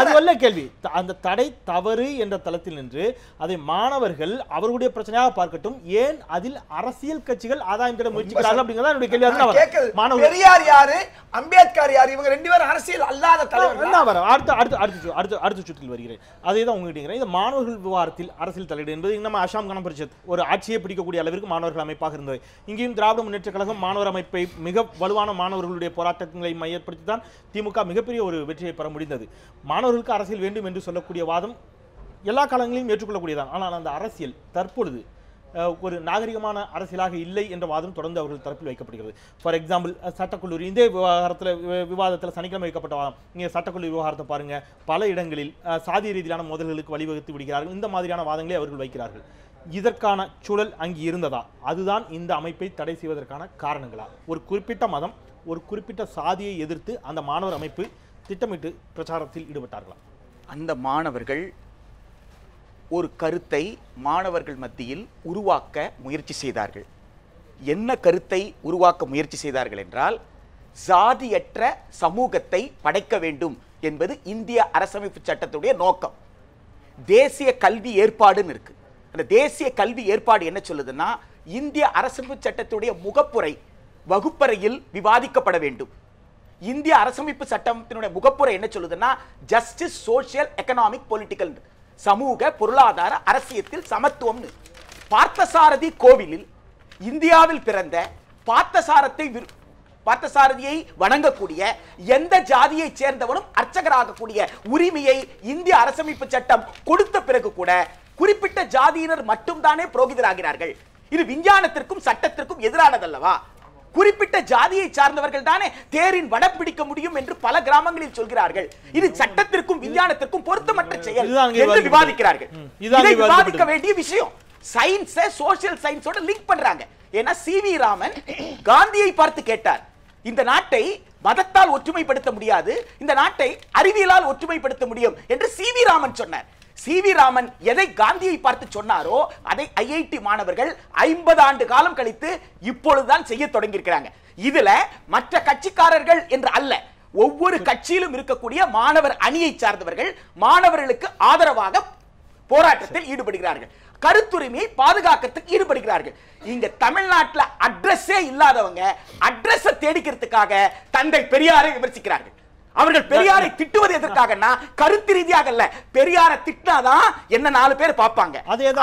அது கேள்வி. அந்த தடை தவறு என்ற தளத்தில் நின்று அதை மாணவர்கள் அவர்களுடைய பிரச்சனையாக பார்க்கட்டும். ஏன் அதில் அரசியல் கட்சிகள் ஆதாயம் தேட முயற்சிக்கிறார்கள் அப்படிங்கிறதா என்னுடைய கேள்வி. பெரியார் யாரு, அம்பேத்கர் யாரு? இவங்க 2 பேரும் அரசியல் அல்லாத தலைவர்கள். அடுத்த சுற்றில் வருகிறேன். அதே தான் உங்ககிட்ட. இந்த மாணவர்கள் விவகாரத்தில் அரசியல் தலையீடு என்பது நம்ம அசாம் கண பரிஷத் ஒரு ஆட்சியை பிடிக்கக்கூடிய அளவிற்கு மாணவர்கள் அமைப்பாக இருந்தது. இங்கேயும் திராவிட முன்னேற்ற கழகம் மாணவர் அமைப்பை மிக வலுவான மாணவர்களுடைய போராட்டங்களை மையப்படுத்தி தான் திமுக மிகப்பெரிய ஒரு வெற்றியை பெற முடிந்தது. மாணவர்களுக்கு அரசியல் வேண்டும் என்று சொல்லக்கூடிய வாதம் எல்லா காலங்களிலும் ஏற்றுக்கொள்ளக்கூடியதான். ஆனால் அந்த அரசியல் தற்பொழுது ஒரு நாகரிகமான அரசியலாக இல்லை என்ற வாதம் தொடர்ந்து அவர்கள் தரப்பில் வைக்கப்படுகிறது. ஃபார் எக்ஸாம்பிள் சட்டக்கல்லூரி இந்த விவாதத்தில் சனிக்கிழமை வைக்கப்பட்ட வாதம். நீங்கள் சட்டக்கல்லூரி விவகாரத்தை பாருங்க, பல இடங்களில் சாதிய ரீதியிலான மோதல்களுக்கு வழிவகுத்து விடுகிறார்கள். இந்த மாதிரியான வாதங்களை அவர்கள் வைக்கிறார்கள். இதற்கான சூழல் அங்கு இருந்ததா? அதுதான் இந்த அமைப்பை தடை செய்வதற்கான காரணங்களா? ஒரு குறிப்பிட்ட மதம், ஒரு குறிப்பிட்ட சாதியை எதிர்த்து அந்த மாணவர் அமைப்பு திட்டமிட்டு பிரச்சாரத்தில் ஈடுபட்டார்களா? அந்த மாணவர்கள் ஒரு கருத்தை மாணவர்கள் மத்தியில் உருவாக்க முயற்சி செய்தார்கள். என்ன கருத்தை உருவாக்க முயற்சி செய்தார்கள் என்றால், சாதியற்ற சமூகத்தை படைக்க வேண்டும் என்பது இந்திய அரசமைப்பு சட்டத்துடைய நோக்கம். தேசிய கல்வி ஏற்பாடுன்னு இருக்கு. அந்த தேசிய கல்வி ஏற்பாடு என்ன சொல்லுதுன்னா, இந்திய அரசமைப்பு சட்டத்துடைய முகப்புரை வகுப்பறையில் விவாதிக்கப்பட வேண்டும். இந்திய அரசமைப்பு சட்டத்தினுடைய முகப்புரை என்ன சொல்லுதுன்னா, ஜஸ்டிஸ், சோசியல், எக்கனாமிக், பொலிட்டிக்கல், சமூக பொருளாதார அரசியத்தில் சமத்துவம். பார்த்தசாரதி கோவிலில் இந்தியாவில் பிறந்த பார்த்தசாரதியை வணங்கக்கூடிய எந்த ஜாதியை சேர்ந்தவனும் அர்ச்சகராகக்கூடிய உரிமையை இந்திய அரசமைப்பு சட்டம் கொடுத்த பிறகு கூட குறிப்பிட்ட ஜாதியினர் மட்டும்தானே புரோகிதராகிறார்கள். இது விஞ்ஞானத்திற்கும் சட்டத்திற்கும் எதிரானதல்லவா? குறிப்பிட்ட ஜாதியை சார்ந்தவர்கள் தானே தேரின் வடம் பிடிக்க முடியும் என்று பல கிராமங்களில் சொல்கிறார்கள். இது சட்டத்திற்கும் விஞ்ஞானத்திற்கும் பொருத்தமற்ற செயல் என்று விவாதிக்கிறார்கள். இதை விவாதிக்க வேண்டிய விஷயம். சயின்ஸ் சோசியல் சயின்ஸோட லிங்க் பண்றாங்க. ஏன்னா சி.வி. ராமன் காந்தியை பார்த்து கேட்டார், இந்த நாட்டை மதத்தால் ஒற்றுமைப்படுத்த முடியாது, இந்த நாட்டை அறிவியலால் ஒற்றுமைப்படுத்த முடியும் என்று சி.வி. ராமன் சொன்னார். சி.வி. ராமன் எதை காந்தியை பார்த்து சொன்னாரோ அதை ஐஐடி மாணவர்கள் 50 ஆண்டு காலம் கழித்து இப்பொழுதுதான் செய்ய தொடங்கியிருக்கிறாங்க. இதுல மற்ற கட்சிக்காரர்கள் என்று அல்ல, ஒவ்வொரு கட்சியிலும் இருக்கக்கூடிய மாணவர் அணியை சார்ந்தவர்கள் மாணவர்களுக்கு ஆதரவாக போராட்டத்தில் ஈடுபடுகிறார்கள். கருத்துரிமையை பாதுகாக்கிறதுக்கு ஈடுபடுகிறார்கள். இங்க தமிழ்நாட்டில் அட்ரஸே இல்லாதவங்க அட்ரஸை தேடிக்கிறதுக்காக தந்தை பெரியாரை விமர்சிக்கிறார்கள். அவர்கள் பெரியாரை திட்டுவது எதற்காகனா கருத்து ரீதியாக அல்ல. பெரியாரை திட்டினாதான் என்ன 4 பேர் பார்ப்பாங்க.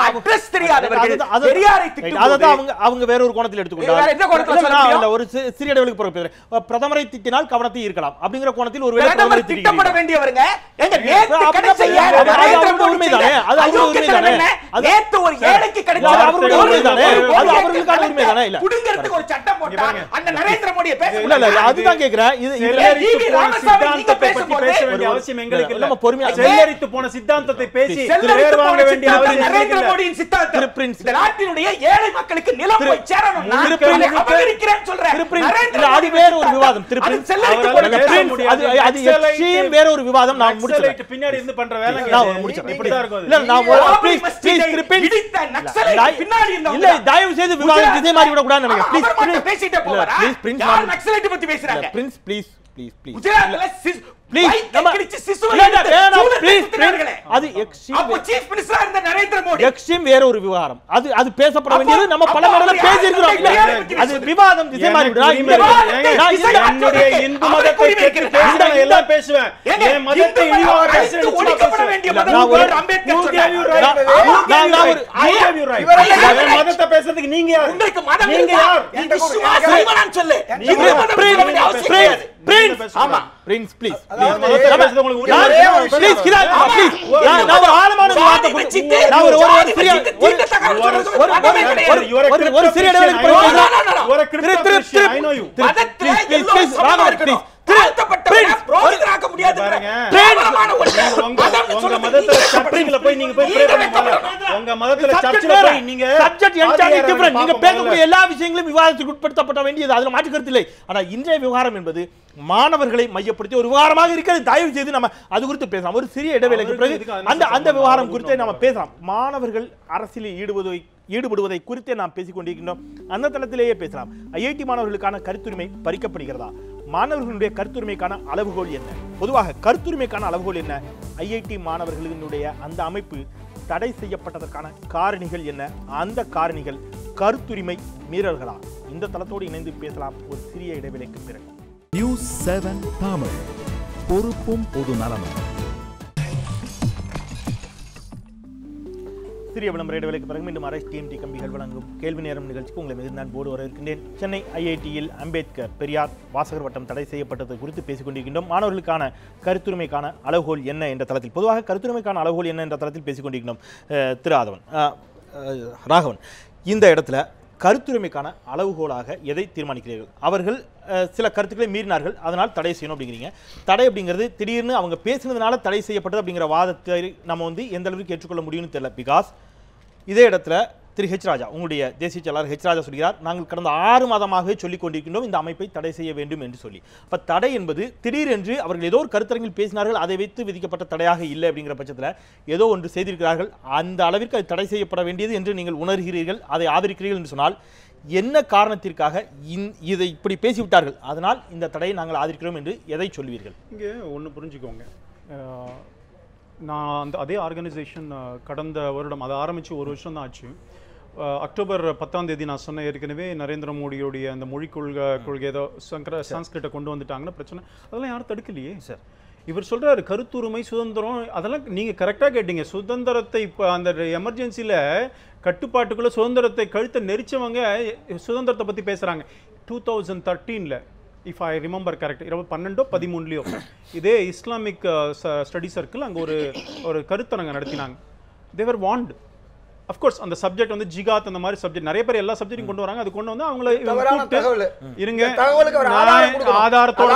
அட்ரஸ் தெரியாதவர்கள் பெரியாரை திட்டுவது அவங்க வேற ஒரு கோணத்தில் எடுத்துக்கொண்டாங்க. ஒரு சிறிய இடைவெளிக்கு போறோம். பிரதமரை திட்டினால் கவனத்தை ஈர்க்கலாம் அப்படிங்கிற கோணத்தில் ஒரு பிரதமர் திட்டப்பட வேண்டியவருங்க. எங்க நேத்து கடைசியா நரேந்திர மோடி உரிமைதானே, அது அவருடைய உரிமைதானே. நேத்து ஒரு ஏழைக்கு கிடைச்ச அவருடைய உரிமைதானே, அது அவர்களுக்கான உரிமைதானே. இல்ல குடிங்கிறதுக்கு ஒரு சட்டம் போட்டா அந்த நரேந்திர மோடியை பேச இல்ல இல்ல அதுதான் கேக்குறேன். இது சித்தாந்தத்தை பத்தி பேச வேண்டிய அவசியம் எங்களுக்கு இல்ல. நம்ம பொறுமையா செல்லரித்து போன சித்தாந்தத்தை பேசி வேர் வாங்க வேண்டிய அவசியம் நரேந்திர மோடியின் சித்தாந்தம் இந்த நாட்டினுடைய ஏழை மக்களுக்கு நிலம் போய் சேரணும்னா அபகரிக்கிறேன்னு சொல்றேன். இல்ல அது வேற ஒரு விவாதம். அது எக்ஸ்ட்ரீம் வேற ஒரு விவாதம். நான் முடிச்சேன். பின்னாடி இருந்து பண்ற வேலை நான் முடிச்சேன். இப்படி தான் இருக்கும். இல்ல நான் ப்ளீஸ் இடித்த நக்சலைட் பின்னாடி இருந்தவங்க இல்ல தயவு செய்து விவாதம் இதே மாதிரி விட கூடாது நினைக்கிறேன். ப்ளீஸ் பேசிட்டே போறா. ப்ளீஸ் யார் நக்சலைட் பத்தி பேசுறாங்க? ப்ளீஸ் குஜராத்ல அது எக்ஸ்ட்ரீம் வேற ஒரு விவகாரம். அது பேசப்பட வேண்டியது நம்ம பல முறை பேசி இருக்கிறோம். அது விவாதம் திசை மாறி என்னுடைய இந்து மதத்தை பற்றி பேசினா எல்லாம் பேசுவேன். என் மதத்தை இழிவாக பேசுறேன் ஒழிக்கப்பட வேண்டிய மதத்தை பேசுறதுக்கு நீங்க யார்? உங்களுக்கு மதம் நீங்க யார்? நீங்க விசுவாசியான்னு சொல்லு. பிரின்ஸ் ஆமா பிரின்ஸ் ப்ளீஸ் நான் ஒரு ஆழமான விவாதத்தை வச்சிட்டு நான் ஒரு சிறிய எல்லா விஷயங்களும் விவாதத்துக்கு உட்படுத்தப்பட வேண்டியது, அதுல மாற்று கருத்து இல்லை. ஆனா இன்றைய விவகாரம் என்பது மாணவர்களை மையப்படுத்தி ஒரு விவகாரமாக இருக்கிறது. தயவு செய்து நம்ம அது குறித்து பேசலாம். ஒரு சிறிய இடைவேளைக்கு பிறகு அந்த விவகாரம் குறித்து நம்ம பேசலாம். மாணவர்கள் அரசியலில் ஈடுபடுவதை குறித்தே நாம் பேசிக் கொண்டிருக்கின்றோம். அந்த தளத்திலேயே பேசலாம். ஐஐடி மாணவர்களுக்கான கருத்துரிமை பறிக்கப்படுகிறதா? மாணவர்களுடைய கருத்துரிமைக்கான அளவுகோல் என்ன? பொதுவாக கருத்துரிமைக்கான அளவுகோல் என்ன? ஐஐடி மாணவர்களினுடைய அந்த அமைப்பு தடை செய்யப்பட்டதற்கான காரணிகள் என்ன? அந்த காரணிகள் கருத்துரிமை மீறல்களா? இந்த தளத்தோடு இணைந்து பேசலாம் ஒரு சிறிய இடைவேளைக்கு பிறகு. நியூஸ் 7 தமிழ், பொறுப்பும் பொது நலமும். சிறிய விளம்பர இடைவேளைக்கு பிறகு மீண்டும் RSTMT கம்பிகள் வழங்கும் கேள்வி நேரம் நிகழ்ச்சிக்கு உங்களை மிகுந்த அன்போடு வரவேற்கின்றேன். சென்னை ஐஐடியில் அம்பேத்கர் பெரியார் வாசகர் வட்டம் தடை செய்யப்பட்டது குறித்து பேசிக் கொண்டிருக்கின்றோம். மாணவர்களுக்கான கருத்துரிமைக்கான அளவுகோல் என்ன என்ற தளத்தில், பொதுவாக கருத்துரிமைக்கான அளவுகோல் என்ன என்ற தளத்தில் பேசிக் கொண்டிருக்கின்றோம். திரு ராகவன், இந்த இடத்துல கருத்துரிமைக்கான அளவுகோலாக எதை தீர்மானிக்கிறீர்கள்? அவர்கள் சில கருத்துக்களை மீறினார்கள், அதனால் தடை செய்யணும் அப்படிங்கிறீங்க. தடை அப்படிங்கிறது திடீர்னு அவங்க பேசினதுனால தடை செய்யப்பட்டது அப்படிங்கிற வாதத்தை நம்ம எந்த அளவுக்கு ஏற்றுக்கொள்ள முடியும்னு தெரியல. பிகாஸ் இதே இடத்துல திரு ஹெச் ராஜா, உங்களுடைய தேசிய செயலாளர் ஹெச் ராஜா சொல்கிறார், நாங்கள் கடந்த 6 மாதமாகவே சொல்லிக் கொண்டிருக்கின்றோம் இந்த அமைப்பை தடை செய்ய வேண்டும் என்று சொல்லி. அப்ப தடை என்பது திடீரென்று அவர்கள் ஏதோ ஒரு கருத்தரங்கில் பேசினார்கள், அதை வைத்து விதிக்கப்பட்ட தடையாக இல்லை அப்படிங்கிற பட்சத்தில் ஏதோ ஒன்று செய்திருக்கிறார்கள், அந்த அளவிற்கு அது தடை செய்யப்பட வேண்டியது என்று நீங்கள் உணர்கிறீர்கள், அதை ஆதரிக்கிறீர்கள் என்று சொன்னால் என்ன காரணத்திற்காக இதை இப்படி பேசிவிட்டார்கள், அதனால் இந்த தடையை நாங்கள் ஆதரிக்கிறோம் என்று எதை சொல்வீர்கள்? இங்கே ஒன்று புரிஞ்சுக்கோங்க, நான் அதே ஆர்கனைசேஷன் கடந்த வருடம் அதை ஆரம்பித்து 1 வருஷம் தான் ஆச்சு. அக்டோபர் 10ஆம் தேதி நான் சொன்ன ஏற்கனவே நரேந்திர மோடியோடைய அந்த மொழி கொள்கை ஏதோ சான்ஸ்கிரிட்டை கொண்டு வந்துட்டாங்கன்னு பிரச்சனை, அதெல்லாம் யாரும் தடுக்கலையே சார். இவர் சொல்றாரு கருத்துரிமை சுதந்திரம், அதெல்லாம் நீங்க கரெக்டாக கேட்டீங்க. சுதந்திரத்தை இப்போ அந்த எமர்ஜென்சியில் கட்டுப்பாட்டுக்குள்ள சுதந்திரத்தை கழுத்தை நெரிச்சவங்க சுதந்திரத்தை பற்றி பேசுகிறாங்க. 2013 இஃப் ஐ ரிமெம்பர் கரெக்ட் 12-13 இதே இஸ்லாமிக் ஸ்டடி சர்க்கிள் அங்கே ஒரு கருத்தரங்க நடத்தினாங்க. தேவர் வாண்ட் அஃப்கோர்ஸ் அந்த சப்ஜெக்ட் வந்து ஜிகாத் அந்த மாதிரி சப்ஜெக்ட் நிறைய பேர் எல்லா சப்ஜெக்டையும் கொண்டு வராங்க. அது கொண்டு வந்து அவங்கள இருங்க ஆதாரத்தோட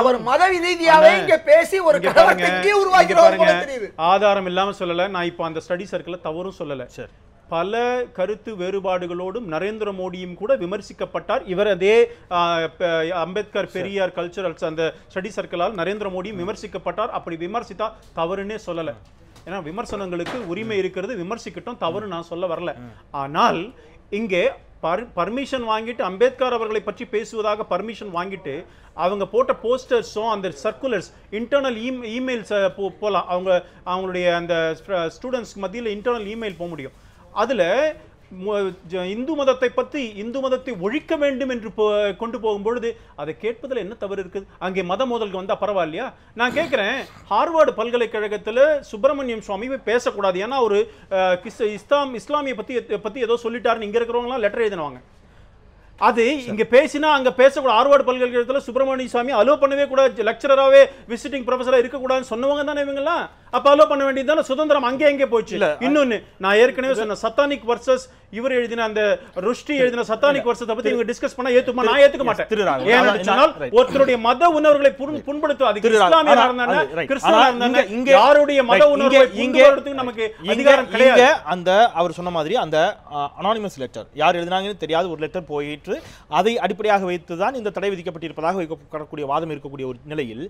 அவர் மத ரீதியாவே இங்க பேசி ஒரு கலவரத்தை உருவாக்குறாரு போல தெரியுது. ஆதாரம் இல்லாம சொல்லல, நான் இப்போ அந்த ஸ்டடி சர்க்கிள்ல தவறும் சொல்லல. பல கருத்து வேறுபாடுகளோடும் நரேந்திர மோடியும் கூட விமர்சிக்கப்பட்டார். இவர் அதே அம்பேத்கர் பெரியார் கல்ச்சரல்ஸ் அந்த ஸ்டடி சர்க்கிளால் நரேந்திர மோடியும் விமர்சிக்கப்பட்டார். அப்படி விமர்சித்தா தவறுன்னே சொல்லல, ஏன்னா விமர்சனங்களுக்கு உரிமை இருக்கிறது, விமர்சிக்கட்டும், தவறு நான் சொல்ல வரல. ஆனால் இங்கே பர்மிஷன் வாங்கிட்டு அம்பேத்கர் அவர்களை பற்றி பேசுவதாக பர்மிஷன் வாங்கிட்டு அவங்க போட்ட போஸ்டர்ஸும் அந்த சர்க்குலர்ஸ் இன்டர்னல் இமெயில்ஸ் போகலாம், அவங்களுடைய அந்த ஸ்டூடெண்ட்ஸ் மத்தியில் இன்டர்னல் இமெயில் போக முடியும். அதில் இந்து மதத்தை பற்றி இந்து மதத்தை ஒழிக்க வேண்டும் என்று கொண்டு போகும்பொழுது அதை கேட்பதில் என்ன தவறு இருக்குது? அங்கே மத மோதலுக்கு வந்தால் பரவாயில்லையா? நான் கேட்குறேன், ஹார்வர்டு பல்கலைக்கழகத்தில் சுப்பிரமணியம் சுவாமி பேசக்கூடாது, ஏன்னா ஒரு இஸ்லாமிய பற்றி ஏதோ சொல்லிட்டாருன்னு இங்கே இருக்கிறவங்களாம் லெட்டர் எழுதினவாங்க. அது இங்க பேசினா அங்க பேசக்கூடாது. ஹார்வர்டு பல்கலைக்கழகத்தில் சுப்பிரமணிய சுவாமி அலோ பண்ணவே கூட, லெக்சரராகவே விசிட்டிங் ப்ரொஃபஸரா இருக்கக்கூடாதுன்னு சொன்னவங்க தானே இவங்கெல்லாம். அப்ப அலோ பண்ண வேண்டியது தானே, சுதந்திரம் அங்கே போச்சு. இன்னொன்னு நான் ஏற்கனவே சொன்ன சத்தானிக் வர்சஸ் இவர் எழுதின அந்த ருஷ்டி எழுதின சத்தானிக் வர்சத்தை பத்தி இவங்க டிஸ்கஸ் பண்ணா ஏத்துமா? நான் ஏத்துக்க மாட்டேன். ஏன்னு சொன்னால் ஒருத்தருடைய மத உணர்வுகளை புண்படுத்தும். அது இஸ்லாமியரா இருந்தானே கிறிஸ்தவரா இருந்தானே யாருடைய மத உணர்வை புண்படுத்துறதுக்கு நமக்கு அதிகாரம் கிடையாது. அந்த அவர் சொன்ன மாதிரி அந்த அனானிமஸ் லெட்டர் யார் எழுதினாங்கன்னு தெரியாத ஒரு லெட்டர் போயிட்டு அதை அடிப்படையாக வைத்துதான் இந்த தடை விதிக்கப்பட்டிருப்பதாக வைக்கப்படக்கூடிய வாதம் இருக்கக்கூடிய ஒரு நிலையில்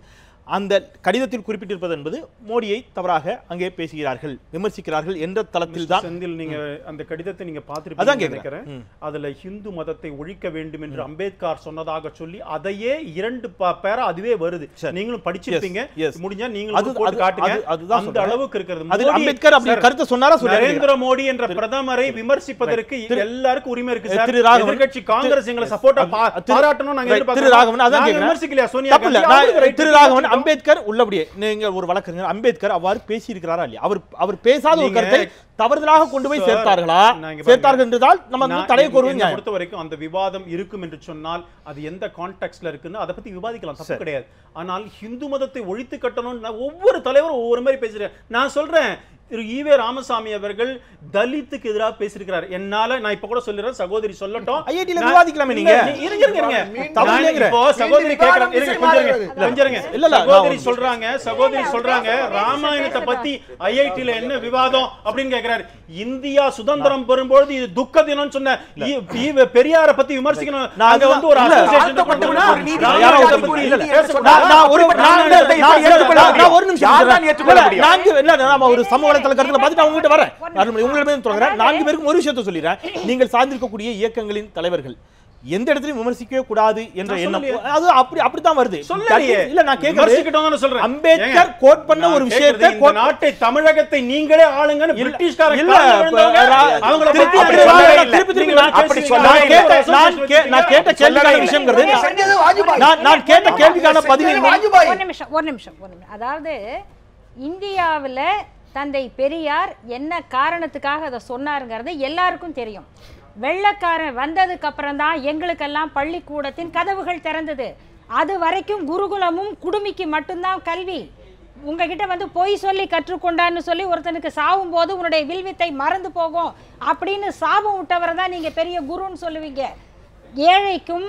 அந்த கடிதத்தில் குறிப்பிட்டிருப்பது என்பது மோடியை தவறாக அங்கே பேசுகிறார்கள், விமர்சிக்கிறார்கள் என்ற தளத்தில் தான். செந்தில், நீங்க அந்த கடிதத்தை நீங்க பார்த்திருப்பீங்க நினைக்கிறேன். அதுல ஹிந்து மதத்தை ஒழிக்க வேண்டும் என்று அம்பேத்கர் சொன்னதாக சொல்லி அதையே 2 பேரா அதுவே வருது. நீங்களும் படிச்சிருப்பீங்க, முடிஞ்சா நீங்களும் போட்டு காட்டுங்க. அந்த அளவுக்கு இருக்கிறது. அம்பேத்கர் அப்படி கருத்து சொன்னாரா? நரேந்திர மோடி என்ற பிரதமரை விமர்சிப்பதற்கு எல்லாருக்கும் உரிமை இருக்கு சார். எதிர்க்கட்சி காங்கிரஸ் எங்களை சப்போர்ட்டா பாராட்டணும் நாங்க எதிர்பார்க்கிறோம். விமர்சிக்கலையா சோனியா காந்தி? திரு ராகவன், அம்பேத்கர் உள்ளபடியே நீங்க ஒரு வழக்கறிஞர், அம்பேத்கர் அவ்வாறு பேசி இருக்கிறாரா இல்லையா? அவர் பேசாத ஒரு கருத்தை தவறுதலாக கொண்டு போய் சேர்த்தார்களா? சேர்த்தார்கள் என்றால் நம்ம தடை கோருவோம். பொறுத்த வரைக்கும் அந்த விவாதம் இருக்கும் என்று சொன்னால் அது எந்த கான்டெக்ட்ல இருக்குன்னு அதை பத்தி விவாதிக்கலாம், தப்பு கிடையாது. ஆனால் ஹிந்து மதத்தை ஒழித்து கட்டணும் ஒவ்வொரு தலைவரும் ஒவ்வொரு மாதிரி பேசுறேன். நான் சொல்றேன், திரு ஈவே ராமசாமி அவர்கள் தலித்துக்கு எதிராக பேசியிருக்கிறார். என்னால நான் இப்ப கூட சொல்றேன், சகோதரி சொல்லட்டும், ஐஐடில விவாதிக்கலாமே. நீங்க சகோதரி சகோதரி சொல்றாங்க ராமாயணத்தை பத்தி ஐஐடில என்ன விவாதம் அப்படின்னு கேக்குறாரு. இந்தியா சுதந்திரம் பெறும்போது இது துக்க தினம் சொன்ன பெரியார பத்தி விமர்சிக்கணும். நாங்க வந்து ஒரு அசோசியேஷன் ஒரு சமூக கருத்துல பார்த்துட்டு அவங்க கிட்ட வரேன். உங்களிடமே தொடங்குறேன். 4 பேருக்கும் ஒரு விஷயத்தை சொல்லிடுறேன். நீங்கள் சார்ந்திருக்கக்கூடிய இயக்கங்களின் தலைவர்கள் எந்த இடத்துலயும் விமர்சிக்கவே கூடாது என்ற எண்ணம் அது அப்படித்தான் வருது. இல்ல நான் கேக்குறேன், அம்பேத்கர் கோட் பண்ண ஒரு விஷயத்தை, நாட்டை தமிழகத்தை நீங்களே ஆளுங்கன்னு பிரிட்டிஷ்காரங்க நான் கேட்ட கேள்விக்கான விஷயம்ங்கிறது நான் கேட்ட கேள்விக்கான பதில். ஒரு நிமிஷம். அதாவது இந்தியாவில் தந்தை பெரியார் என்ன காரணத்துக்காக அதை சொன்னாருங்கிறது எல்லாருக்கும் தெரியும். வெள்ளக்காரன் வந்ததுக்கு அப்புறம் தான் எங்களுக்கெல்லாம் பள்ளிக்கூடத்தின் கதவுகள் திறந்தது. அது வரைக்கும் குருகுலமும் குடுமிக்கு மட்டும்தான் கல்வி. உங்ககிட்ட வந்து பொய் சொல்லி கற்றுக்கொண்டான்னு சொல்லி ஒருத்தனுக்கு சாவும் போது உன்னுடைய வில்வித்தை மறந்து போகும் அப்படின்னு சாபம் விட்டவரை தான் நீங்க பெரிய குருன்னு சொல்லுவீங்க. ஏழைக்கும்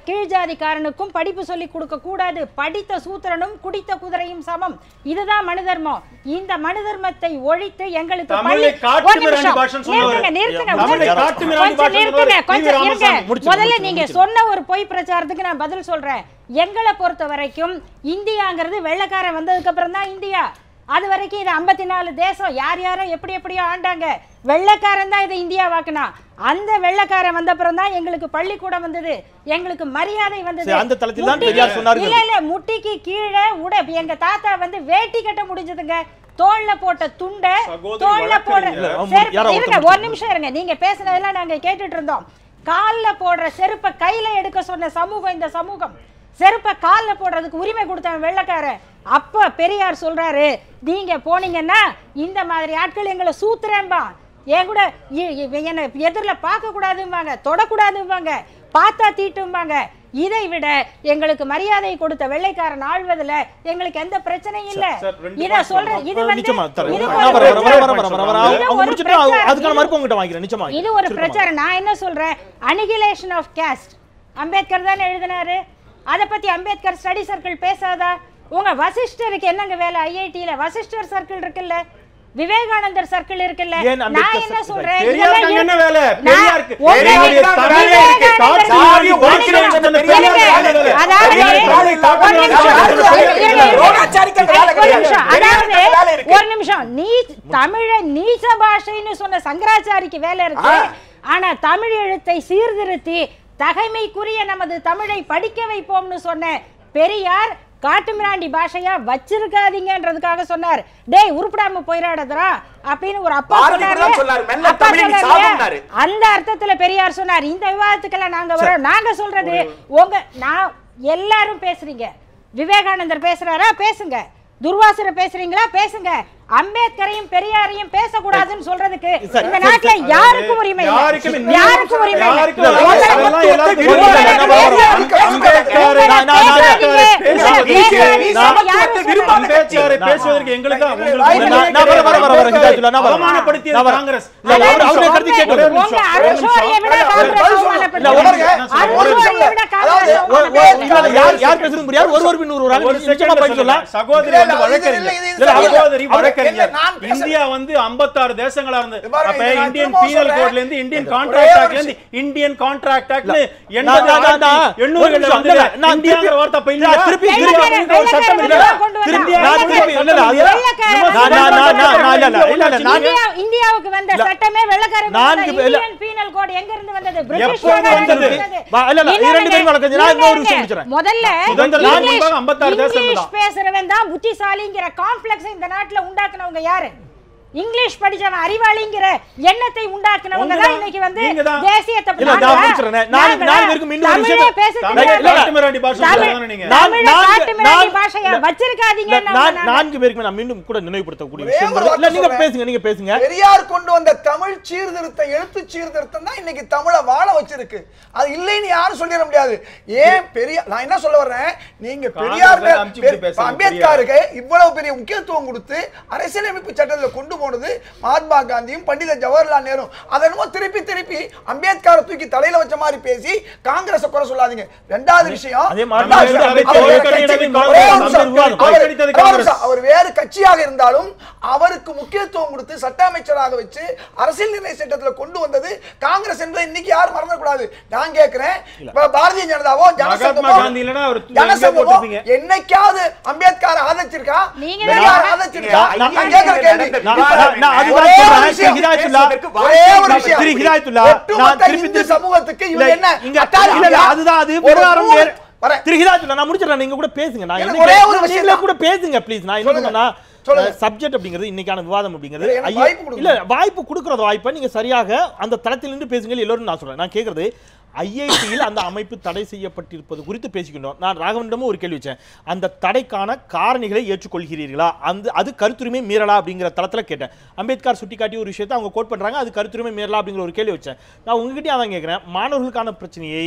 கீழ் ஜாதிக்காரனுக்கும் படிப்பு சொல்லி கொடுக்க கூடாது. படித்த சூத்திரனும் குடித்த குதிரையும் சமம். இதுதான் மனு தர்மம். இந்த மனு தர்மத்தை ஒழித்து எங்களுக்கு முதல்ல நீங்க சொன்ன ஒரு பொய் பிரச்சாரத்துக்கு நான் பதில் சொல்றேன். எங்களை பொறுத்த வரைக்கும் இந்தியாங்கிறது வெள்ளைக்காரன் வந்ததுக்கு அப்புறம் தான் இந்தியா. அது வரைக்கும் இது 54 தேசம், யார் யாரும் எப்படி எப்படியோ ஆண்டாங்க. வெள்ளைக்காரன் தான் இதை இந்தியா வாக்குனா. அந்த வெள்ளைக்காரன் வந்த அப்புறம் தான் எங்களுக்கு பள்ளிக்கூடம் வந்தது, எங்களுக்கு மரியாதை வந்தது. இல்ல இல்ல முட்டிக்கு கீழே எங்க தாத்தா வந்து வேட்டி கட்ட முடிஞ்சதுங்க. தோல்ல போட்ட துண்டை தோல்ல போடுற இருங்க, ஒரு நிமிஷம் இருங்க. நீங்க பேசுனதெல்லாம் நாங்க கேட்டுட்டு இருந்தோம். கால்ல போடுற செருப்பை கையில எடுக்க சொன்ன சமூகம் இந்த சமூகம். செருப்பை கால்ல போடுறதுக்கு உரிமை கொடுத்தவன் வெள்ளைக்காரன். அப்ப பெரியார் சொல்றாரு, நீங்க போனீங்கன்னா இந்த மாதிரி ஆட்கள் எங்களை சூத்துறேன்பா, என் கூட என்ன எதிரில் பார்க்க கூடாதும்பாங்க, தொடக்கூடாதும்பாங்க, பார்த்தா தீட்டும்பாங்க. இதை விட எங்களுக்கு மரியாதை கொடுத்த வெள்ளைக்காரன் ஆழ்வதில் எங்களுக்கு எந்த பிரச்சனையும் இல்ல. இத சொல்றேன். இது ஒரு பிரச்சாரம். நான் என்ன சொல்றேன், அனிகிலேஷன் ஆஃப் காஸ்ட் அம்பேத்கர் தான் எழுதினாரு. அதை பத்தி அம்பேத்கர் ஸ்டடி சர்க்கிள் பேசாதா? உங்க வசிஷ்டருக்கு என்னங்க வேலை? ஐஐடியில வசிஷ்டர் சர்க்கிள் இருக்குல்ல, விவேகானந்தர் சர்க்கிள் இருக்குல்ல. நான் என்ன சொல்றேன், ஒரு நிமிஷம், நீ தமிழ நீச்ச பாஷைன்னு சொன்ன சங்கராச்சாரிக்கு வேலை இருக்கு. ஆனா தமிழ் எழுத்தை சீர்திருத்தி தகைமைக்குரிய நமது தமிழை படிக்க வைப்போம்னு சொன்ன பெரியார் காட்டுமிராண்டி பாஷையா வச்சிருக்காதீங்கன்றதுக்காக சொன்னார். டேய் உருப்படாம போயிடாதரா அப்படின்னு ஒரு அப்பா சொன்னாரு. அந்த அர்த்தத்துல பெரியார் சொன்னார். இந்த விவாதத்துக்கெல்லாம் நாங்க வரோம். நாங்க சொல்றது நான் எல்லாரும் பேசுறீங்க. விவேகானந்தர் பேசுறாரா, பேசுங்க. துர்வாசரை பேசுறீங்களா, பேசுங்க. அம்பேத்கரையும் பெரியாரையும் பேசக்கூடாதுன்னு சொல்றதுக்கு இந்த நாட்டுல யாருக்கும் உரிமை இல்லை. யாருக்கும் உரிமை இந்தியா வந்து 56 தேசங்களா இருந்து அப்ப இந்தியன் பீனல் கோட்ல இருந்து இந்தியன் கான்ட்ராக்ட் ஆக்ட்ல இருந்து இந்தியன் கான்ட்ராக்ட் ஆக்ட் 800ல வந்து இந்தியாங்கற வார்த்தை அப்ப இல்ல. திருப்பி ஒரு சட்டம் இல்ல. இந்தியாவுக்கு வந்த சட்டமே வெள்ளக்காரங்க. இந்தியன் பீனல் கோட் எங்க இருந்து வந்தது? பிரிட்டிஷோட வந்தது. இரண்டு பேரும் வழக்கறிஞர். நான் இன்னொரு விஷயம் சொல்றேன். முதல்ல 56 தேசம் தான் பேசுறவன் தான் புத்திசாலிங்கற காம்ப்ளெக்ஸ் இந்த நாட்டுல உண்டாக்குனவங்க யாரு? இங்கிலீஷ் படிச்சவன் அறிவாளிங்கிற எண்ணத்தை உண்டாக்குனவங்க தான் இன்னைக்கு வந்து தேசியத்தை நான்கு பேருக்கு நான் மீண்டும் கூட நினைவுபடுத்தக்கூடிய விஷயம். நீங்க பேசுங்க, நீங்க பேசுங்க. பெரியார் கொண்டு வந்த தமிழ் சீர்திருத்தம், எழுத்து சீர்திருத்தம் தான் இன்னைக்கு தமிழை வாழ வச்சிருக்கு. அது இல்லைன்னு யாரும் சொல்லிட முடியாது. ஏன் பெரியார், நான் என்ன சொல்ல வர்றேன், நீங்க பெரியார் அம்பேத்கருக்கு இவ்வளவு பெரிய முக்கியத்துவம் கொடுத்து அரசியலமைப்பு சட்டத்தில் கொண்டு போனது மகாத்மா காந்தியும் பண்டித ஜவஹர்லால் நேரு. அதனமோ திருப்பி திருப்பி அம்பேத்கரை தூக்கி தலையில வச்ச மாதிரி பேசி காங்கிரஸ் குறை சொல்லாதீங்க. இரண்டாவது விஷயம், அவர் வேறு கட்சியாக இருந்தாலும் அவருக்கு முக்கியத்துவம் கொடுத்து சட்ட அமைச்சராக வச்சு அரசியல் நிர்ணய சட்டத்தில் கொண்டு வந்தது காங்கிரஸ் என்பதை இன்னைக்கு யாரும் மறந்துடக்கூடாது. நான் கேட்கிறேன், பாரதிய ஜனதாவோ ஜனசங்கமோ என்னைக்காவது அம்பேத்கரை ஆதரிச்சிருக்கா? ஆதரிச்சிருக்கா? நான் கேட்கிற கேள்வி சமூகத்துக்கு என்ன அதுதான் அது நீங்க கூட பேசுங்க. நான் கூட பேசுங்க ப்ளீஸ். நான் என்ன சப்ஜெக்ட் அப்படிங்கிறது இன்னைக்கான விவாதம் அப்படிங்கிறது இல்ல, வாய்ப்பு கொடுக்கறது வாய்ப்பை நீங்க சரியாக அந்த தளத்தில் நின்று பேசுங்க எல்லாரும். நான் சொல்றேன், நான் கேட்கறது ஐஐடியில் அந்த அமைப்பு தடை செய்யப்பட்டிருப்பது குறித்து பேசிக்கிட்டோம். நான் ராகவனிடமும் ஒரு கேள்வி வச்சேன், அந்த தடைக்கான காரணிகளை ஏற்றுக்கொள்கிறீர்களா, அது கருத்துரிமை மீறலா அப்படிங்கிற தளத்தில் கேட்டேன். அம்பேத்கர் சுட்டிக்காட்டிய ஒரு விஷயத்தை அவங்க கோட் பண்றாங்க, அது கருத்துரிமை மீறலா அப்படிங்கிற ஒரு கேள்வி வச்சேன். நான் உங்ககிட்டயே அதான் கேட்கிறேன், மாணவர்களுக்கான பிரச்சனையை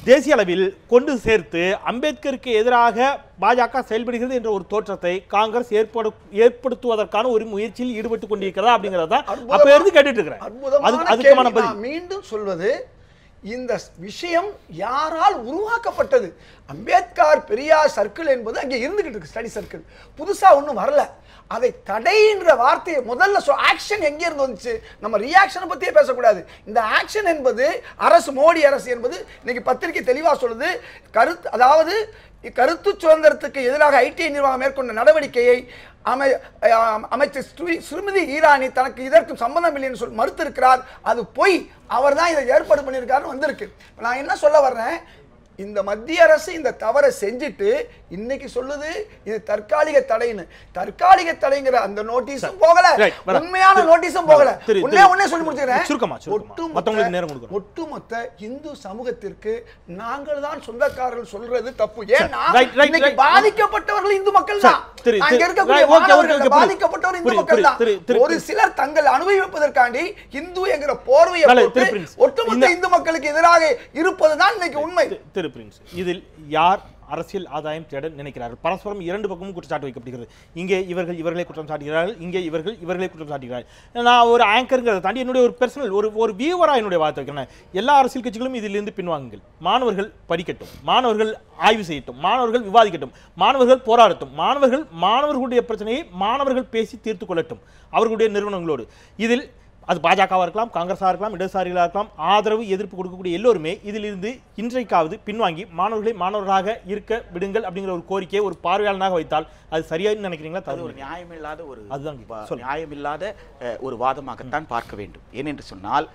தேசிய அளவில் கொண்டு சேர்த்து அம்பேத்கருக்கு எதிராக பாஜக செயல்படுகிறது என்ற ஒரு தோற்றத்தை காங்கிரஸ் ஏற்படுத்துவதற்கான ஒரு முயற்சியில் ஈடுபட்டு கொண்டிருக்கிறதா அப்படிங்கறத அப்ப இருந்து கேட்டுட்டு இருக்கிறேன். அதுக்கான பதில் மீண்டும் சொல்வது, இந்த விஷயம் யாரால் உருவாக்கப்பட்டது? அம்பேத்கர் பெரியார் சர்க்கிள் என்பது அங்கே இருந்துகிட்டு இருக்கு, ஸ்டடி சர்க்கிள். புதுசா ஒன்றும் வரல. அதை தடைன்ற வார்த்தையை முதல்ல ஆக்ஷன் எங்கே இருந்து வந்துச்சு? நம்ம ரியாக்ஷனை பத்தியே பேசக்கூடாது. இந்த ஆக்ஷன் என்பது அரசு, மோடி அரசு என்பது இன்னைக்கு பத்திரிகை தெளிவா சொல்லுது. அதாவது கருத்து சுதந்திரத்துக்கு எதிராக ஐடி நிர்வாகம் மேற்கொண்ட நடவடிக்கையை அமைச்சர் ஸ்மிருதி ஈரானி தனக்கு இதற்கு சம்பந்தம் இல்லைன்னு சொல்லி மறுத்திருக்கிறார். அது பொய். அவர் தான் இதை ஏற்பாடு பண்ணியிருக்காருன்னு வந்திருக்கு. நான் என்ன சொல்ல வர்றேன், இந்த மத்திய அரசு இந்த தவறை செஞ்சுட்டு இன்னைக்கு சொல்லுது இது தற்காலிக தடைன்னு. தற்காலிக தடைங்கிற அந்த நோட்டீஸும் போகல, உண்மையான நோட்டீஸும் போகல. உடனே சொல்லி முடிச்சுக்கிறேன், ஒட்டுமொத்த இந்து சமூகத்திற்கு நாங்கள் தான் சொந்தக்காரர்கள் சொல்றது தப்பு. ஏன்னா இன்னைக்கு பாதிக்கப்பட்டவர்கள் இந்து மக்கள் தான், அங்க இருக்கக்கூடிய மாணவர்கள் பாதிக்கப்பட்டவர் இந்து மக்கள் தான். ஒரு சிலர் தங்கள் அனுபவிப்பதற்காண்டி இந்து என்கிற போர்வையை ஒட்டுமொத்த இந்து மக்களுக்கு எதிராக இருப்பதுதான் இன்னைக்கு உண்மை. இதில் யார் அரசியல் ஆதாயம் தேட நினைக்கிறார்கள்? பரஸ்பரம் இரண்டு பக்கமும் குற்றச்சாட்டு வைக்கப்படுகிறது. இங்கே இவர்களை குற்றம் சாட்டுகிறார்கள், இங்கே இவர்களை குற்றம் சாட்டுகிறார்கள். நான் ஒரு ஆங்கருங்கிறத தாண்டி என்னுடைய ஒரு பர்சனல் ஒரு வியூவராக என்னுடைய வார்த்தை வைக்கிறேன். எல்லா அரசியல் கட்சிகளும் இதிலிருந்து பின்வாங்குங்கள். மாணவர்கள் படிக்கட்டும், மாணவர்கள் ஆய்வு செய்யட்டும், மாணவர்கள் விவாதிக்கட்டும், மாணவர்கள் போராடட்டும், மாணவர்களுடைய பிரச்சனையை மாணவர்கள் பேசி தீர்த்து கொள்ளட்டும் அவர்களுடைய நிறுவனங்களோடு. இதில் அது பாஜகவாக இருக்கலாம், காங்கிரஸாக இருக்கலாம், இடதுசாரிகளாக இருக்கலாம், ஆதரவு எதிர்ப்பு கொடுக்கக்கூடிய எல்லோருமே இதிலிருந்து இன்றைக்காவது பின்வாங்கி மாணவர்களை மாணவர்களாக இருக்க விடுங்கள் அப்படிங்கிற ஒரு கோரிக்கையை ஒரு பார்வையாளனாக வைத்தால் அது சரியானு நினைக்கிறீங்களா? அது ஒரு நியாயமில்லாத நியாயமில்லாத ஒரு வாதமாகத்தான் பார்க்க வேண்டும். ஏனென்று சொன்னால்,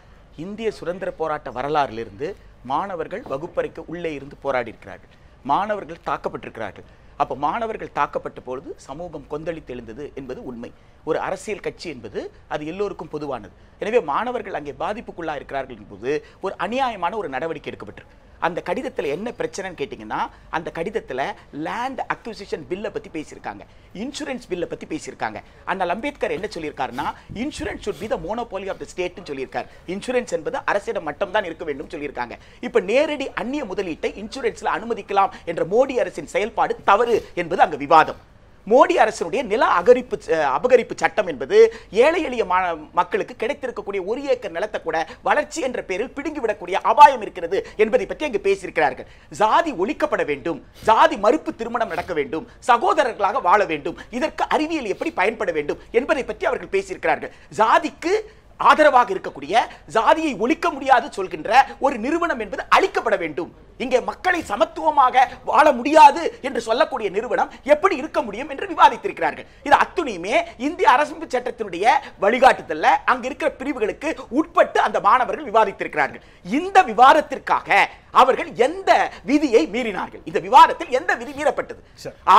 இந்திய சுதந்திர போராட்ட வரலாறிலிருந்து மாணவர்கள் வகுப்பறைக்கு உள்ளே இருந்து போராடி இருக்கிறார்கள், மாணவர்கள் தாக்கப்பட்டிருக்கிறார்கள். அப்போ மாணவர்கள் தாக்கப்பட்ட பொழுது சமூகம் கொந்தளித்து எழுந்தது என்பது உண்மை. ஒரு அரசியல் கட்சி என்பது அது எல்லோருக்கும் பொதுவானது. எனவே மாணவர்கள் அங்கே பாதிப்புக்குள்ளா இருக்கிறார்கள் என்பது ஒரு அநியாயமான ஒரு நடவடிக்கை எடுக்கப்பட்டிருக்கு. அந்த கடிதத்தில் என்ன பிரச்சனைன்னு கேட்டிங்கன்னா, அந்த கடிதத்தில் லேண்ட் அக்விசிஷன் பில்லை பற்றி பேசியிருக்காங்க, இன்சூரன்ஸ் பில்லை பற்றி பேசியிருக்காங்க. ஆனால் அம்பேத்கர் என்ன சொல்லியிருக்காருன்னா, insurance should be the monopoly of the state ன்னு சொல்லியிருக்கார். இன்சூரன்ஸ் என்பது அரசிடம் மட்டும் தான் இருக்க வேண்டும் சொல்லியிருக்காங்க. இப்போ நேரடி அந்நிய முதலீட்டை இன்சூரன்ஸில் அனுமதிக்கலாம் என்ற மோடி அரசின் செயல்பாடு தவறு என்பது அங்கு விவாதம். மோடி அரசினுடைய நில அபகரிப்பு சட்டம் என்பது ஏழை எளிய மக்களுக்கு கிடைத்திருக்கக்கூடிய 1 ஏக்கர் நிலத்தை கூட வளர்ச்சி என்ற பெயரில் பிடுங்கிவிடக்கூடிய அபாயம் இருக்கிறது என்பதை பற்றி அங்கு பேசியிருக்கிறார்கள். ஜாதி ஒழிக்கப்பட வேண்டும், ஜாதி மறுப்பு திருமணம் நடக்க வேண்டும், சகோதரர்களாக வாழ வேண்டும், இதற்கு அறிவியல் எப்படி பயன்பட வேண்டும் என்பதை பற்றி அவர்கள் பேசியிருக்கிறார்கள். ஜாதிக்கு ஆதரவாக இருக்கக்கூடிய, ஜாதியை ஒழிக்க முடியாது சொல்கின்ற ஒரு நிறுவனம் என்பது அழிக்கப்பட வேண்டும். இங்கே மக்களை சமத்துவமாக வாழ முடியாது என்று சொல்லக்கூடிய நிறுவனம் எப்படி இருக்க முடியும் என்று விவாதித்திருக்கிறார்கள். இது அத்துணையுமே இந்திய அரசமைப்பு சட்டத்தினுடைய வழிகாட்டுதல்ல அங்க இருக்கிற பிரிவுகளுக்கு உட்பட்டு அந்த மாணவர்கள் விவாதித்திருக்கிறார்கள். இந்த விவாதத்திற்காக அவர்கள் எந்த விதியை மீறினார்கள்? இந்த விவாதத்தில் எந்த விதி மீறப்பட்டது?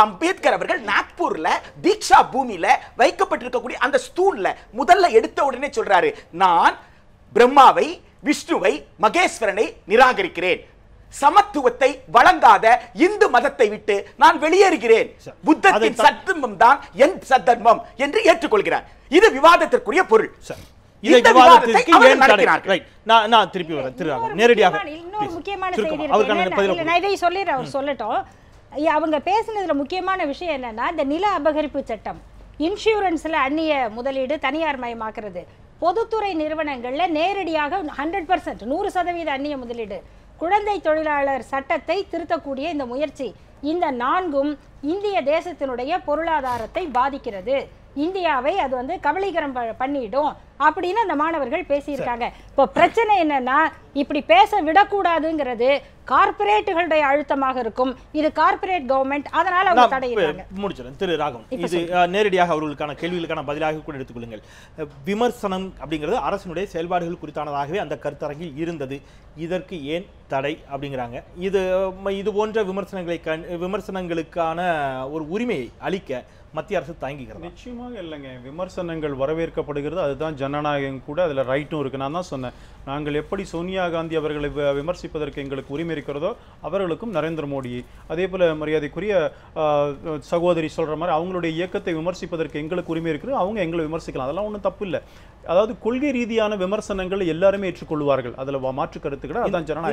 அம்பேத்கர் அவர்கள் நாக்பூர்ல தீக்ஷா பூமியில வைக்கப்பட்டிருக்கக்கூடிய அந்த ஸ்தூன்ல முதல்ல எடுத்த உடனே சொல்றாரு, நான் பிரம்மாவை, விஷ்ணுவை, மகேஸ்வரனை நிராகரிக்கிறேன், சமத்துவத்தை வழங்காத இந்து மதத்தை விட்டு நான் வெளியேறுகிறேன், புத்தத்தின் சத்தர்மம் தான் என் சத்தர்மம் என்று ஏற்றுக்கொள்கிறார். இது விவாதத்திற்குரிய பொருள். திருப்பி வரேன் நேரடியாக. இன்னொரு முக்கியமான செய்தி இருக்கு, நான் இதை சொல்லிடுறேன், அவர் சொல்லட்டும். அவங்க பேசினதுல முக்கியமான விஷயம் என்னன்னா, இந்த நில அபகரிப்பு சட்டம், இன்சூரன்ஸ்ல அந்நிய முதலீடு தனியார் மயமாக்குறது, பொதுத்துறை நிறுவனங்கள்ல நேரடியாக 100% 100% அந்நிய முதலீடு, குழந்தை தொழிலாளர் சட்டத்தை திருத்தக்கூடிய இந்த முயற்சி, இந்த 4ம் இந்திய தேசத்தினுடைய பொருளாதாரத்தை பாதிக்கிறது, இந்தியாவை அது கபலீகரம் பண்ணிடும் அப்படின்னு அந்த மாணவர்கள் பேசியிருக்காங்க. இப்போ பிரச்சனை என்னன்னா, இப்படி பேச விடக்கூடாதுங்கிறது கார்ப்பரேட்டுகளுடைய அழுத்தமாக இருக்கும். இது கார்ப்பரேட் கவர்மெண்ட், அதனால அவங்க தடையிடுறாங்க. முடிச்சிடும். திரு ராகம், இது நேரடியாக அவர்களுக்கான கேள்விகளுக்கான பதிலாக கூட எடுத்துக்கொள்ளுங்கள். விமர்சனம் அப்படிங்கிறது அரசினுடைய செயல்பாடுகள் குறித்தானதாகவே அந்த கருத்தரங்கில் இருந்தது. இதற்கு ஏன் தடை அப்படிங்கிறாங்க. இது போன்ற விமர்சனங்களுக்கான ஒரு உரிமையை அளிக்க மத்திய அரசு தயங்குகிறது. நிச்சயமாக இல்லைங்க, விமர்சனங்கள் வரவேற்கப்படுகிறது, அதுதான் ஜனநாயகம் கூட அதில் ரைட்டும் இருக்குது. நான் தான் சொன்னேன், நாங்கள் எப்படி சோனியா காந்தி அவர்களை விமர்சிப்பதற்கு எங்களுக்கு உரிமை இருக்கிறதோ அவர்களுக்கும் நரேந்திர மோடி, அதே போல் மரியாதைக்குரிய சகோதரி சொல்கிற மாதிரி அவங்களுடைய இயக்கத்தை விமர்சிப்பதற்கு எங்களுக்கு உரிமை இருக்குது, அவங்க எங்களை விமர்சிக்கலாம், அதெல்லாம் ஒன்றும் தப்பு இல்லை. அதாவது கொள்கை ரீதியான விமர்சனங்கள் எல்லாருமே ஏற்றுக்கொள்வார்கள், அதில் மாற்று கருத்து கிடையாது. அதான் ஜனநாயகம்.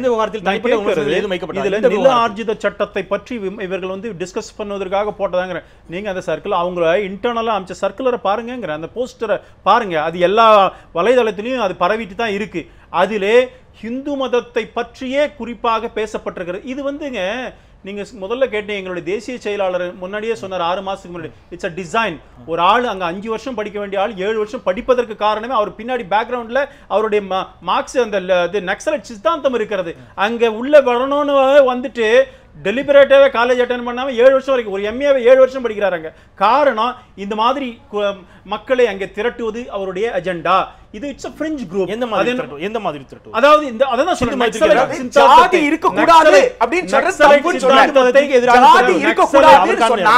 இதில் நில ஆர்ஜித சட்டத்தை பற்றி இவர்கள் வந்து டிஸ்கஸ் பண்ணுவதற்காக போட்டதாங்கிற நீங்க அந்த சர்க்கிள் அவங்க இன்டர்னலா அமைச்ச சர்க்குலரை பாருங்கிற அந்த போஸ்டரை பாருங்க, அது எல்லா வலைதளத்திலையும் அது பரவிட்டு தான் இருக்கு. அதிலே ஹிந்து மதத்தை பற்றியே குறிப்பாக பேசப்பட்டிருக்கிறது. இது வந்துங்க நீங்க முதல்ல கேட்டீங்க, எங்களுடைய தேசிய செயலாளர் முன்னாடியே சொன்னார் 6 மாசத்துக்கு முன்னாடி, இட்ஸ் அ டிசைன். ஒரு ஆள் அங்க 5 வருஷம் படிக்க வேண்டிய ஆள் 7 வருஷம் படிப்பதற்கு காரணமே அவர் பின்னாடி பேக்ரவுண்ட்ல அவருடைய மார்க்ஸ் அந்த நக்சலைட் சித்தாந்தம் இருக்கிறது. அங்க உள்ள வரணும்னு வந்துட்டு டெலிபரேட்டாவே காலேஜ் அட்டெண்ட் பண்ணாம 7 வருஷம் வரைக்கும் ஒரு எம்ஏவை 7 வருஷம் படிக்கிறாங்க. காரணம் இந்த மாதிரி மக்களை அங்கே திரட்டுவது அவருடைய அஜெண்டா. இது இட்ஸ் a fringe group. எந்த மாதிரி திரட்டு? அதாவது இந்த அதான் சொல்றேன், ஜாதி இருக்க கூடாது அப்படினு சொல்றது தப்புன்னு சொன்னாங்க. ஜாதி இருக்க கூடாதுன்னு சொன்னா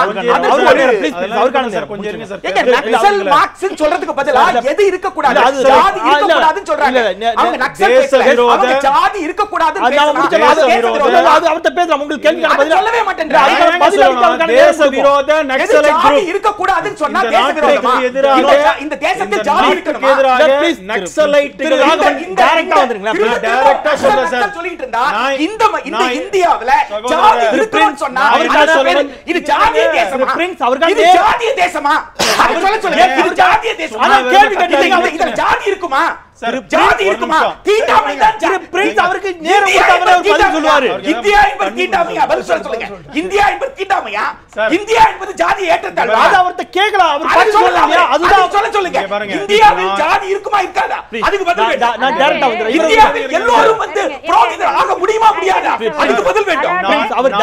அவர்கான கொஞ்சம் இருங்க சார். ஏங்க நக்சல் மார்க்ஸ்னு சொல்றதுக்கு பதிலா எது இருக்க கூடாது? ஜாதி இருக்க கூடாதுன்னு சொல்றாங்க. அவங்க நக்சல் பேசல, அவங்க ஜாதி இருக்க கூடாதுன்னு பேசுறாங்க. அது அவர்ட்ட பேசலாம். உங்களுக்கு கேள்விக்கான பதில் சொல்லவே மாட்டேன்றாங்க. பதில் அவர்கான தேச விரோத நக்சலைட் ஜாதி இருக்க கூடாதுன்னு சொன்னா தேச விரோதமா? இந்த தேசத்தில் ஜாதி இருக்கணுமா? நக்சலைட்டுகளாக டைரக்டா வந்துருங்களா? டைரக்டா சொல்றேன் சார். சொல்லிட்டு இருந்தா இந்த இந்தியாவுல ஜாதி இருக்குன்னு சொன்னா இது ஜாதிய தேசமா? இது ஜாதிய தேசமா? அது சொல்லுங்க. இது ஜாதிய தேசமா? ஆனா கேள்வி கேட்டீங்க, இதுல ஜாதி இருக்குமா? ஜாதி இருக்குமா? தீண்டாமை தான் ஜாதி. பிரின்ஸ் அவருக்கு நேரம் கொடுத்தவரே அவர் பதில் சொல்வாரு. இந்தியா என்பது தீண்டாமையா? பதில் சொல்லுங்க. இந்தியா என்பது தீண்டாமையா? இந்தியா என்பது ஜாதி ஏற்றத்தாழ்வா? அது அவர்ட்ட கேக்கலாம், அவர் பதில் சொல்லலையா? அதுதான் சொல்லுங்க. இந்தியாவில் ஜாதி இருக்குமா இருக்காதா? அதுக்கு பதில் நான் டைரக்டா வந்துறேன். இந்தியாவில் எல்லோரும் வந்து புரோகிதர் ஆக முடியுமா முடியாதா? அதுக்கு பதில் வேண்டும். அவர்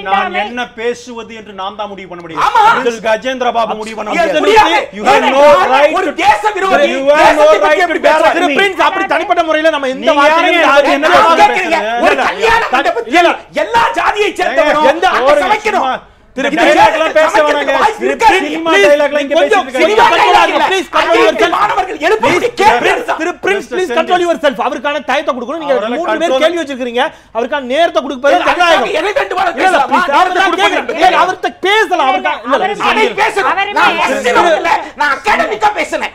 நான் என்ன பேசுவது என்று நான் தான் முடிவு பண்ண முடியும். ஆமா. இதில் கஜேந்திர பாபு முடிவு பண்ண முடியாது. You have no right. ஒரு தேச விரோதி. You have no right to Thiru Prince அப்படி தனிப்பட்ட முறையில நம்ம எந்த நீங்க வார்த்தையும் யாருங்க? என்ன கேக்குறீங்க? ஒரு கல்யாண மண்டபத்தில் எல்லா ஜாதியை சேர்ந்தவரும் எந்த அங்க சமைக்கணும். திரு டயலாக்லாம் பேச வேணாங்க. சினிமா டயலாக்லாம் இங்க பேசிட்டு இருக்காங்க. ப்ளீஸ் கண்ட்ரோல் யுவர் மாணவர்கள் எழுப்பி கேட்கறது. Thiru prince please control yourself. அவருக்கான டயத்தை கொடுக்கணும். நீங்க 3 பேர் கேள்வி வச்சிருக்கீங்க. அவருக்கான நேரத்தை கொடுப்பது ஜனநாயகம். எதை வேண்டுமானாலும் பேசலாம். அவர்ட்ட பேசலாம். அவரை பேசணும். நான் வசிரம்ல நான் அகாடமிக்கா பேசனேன்.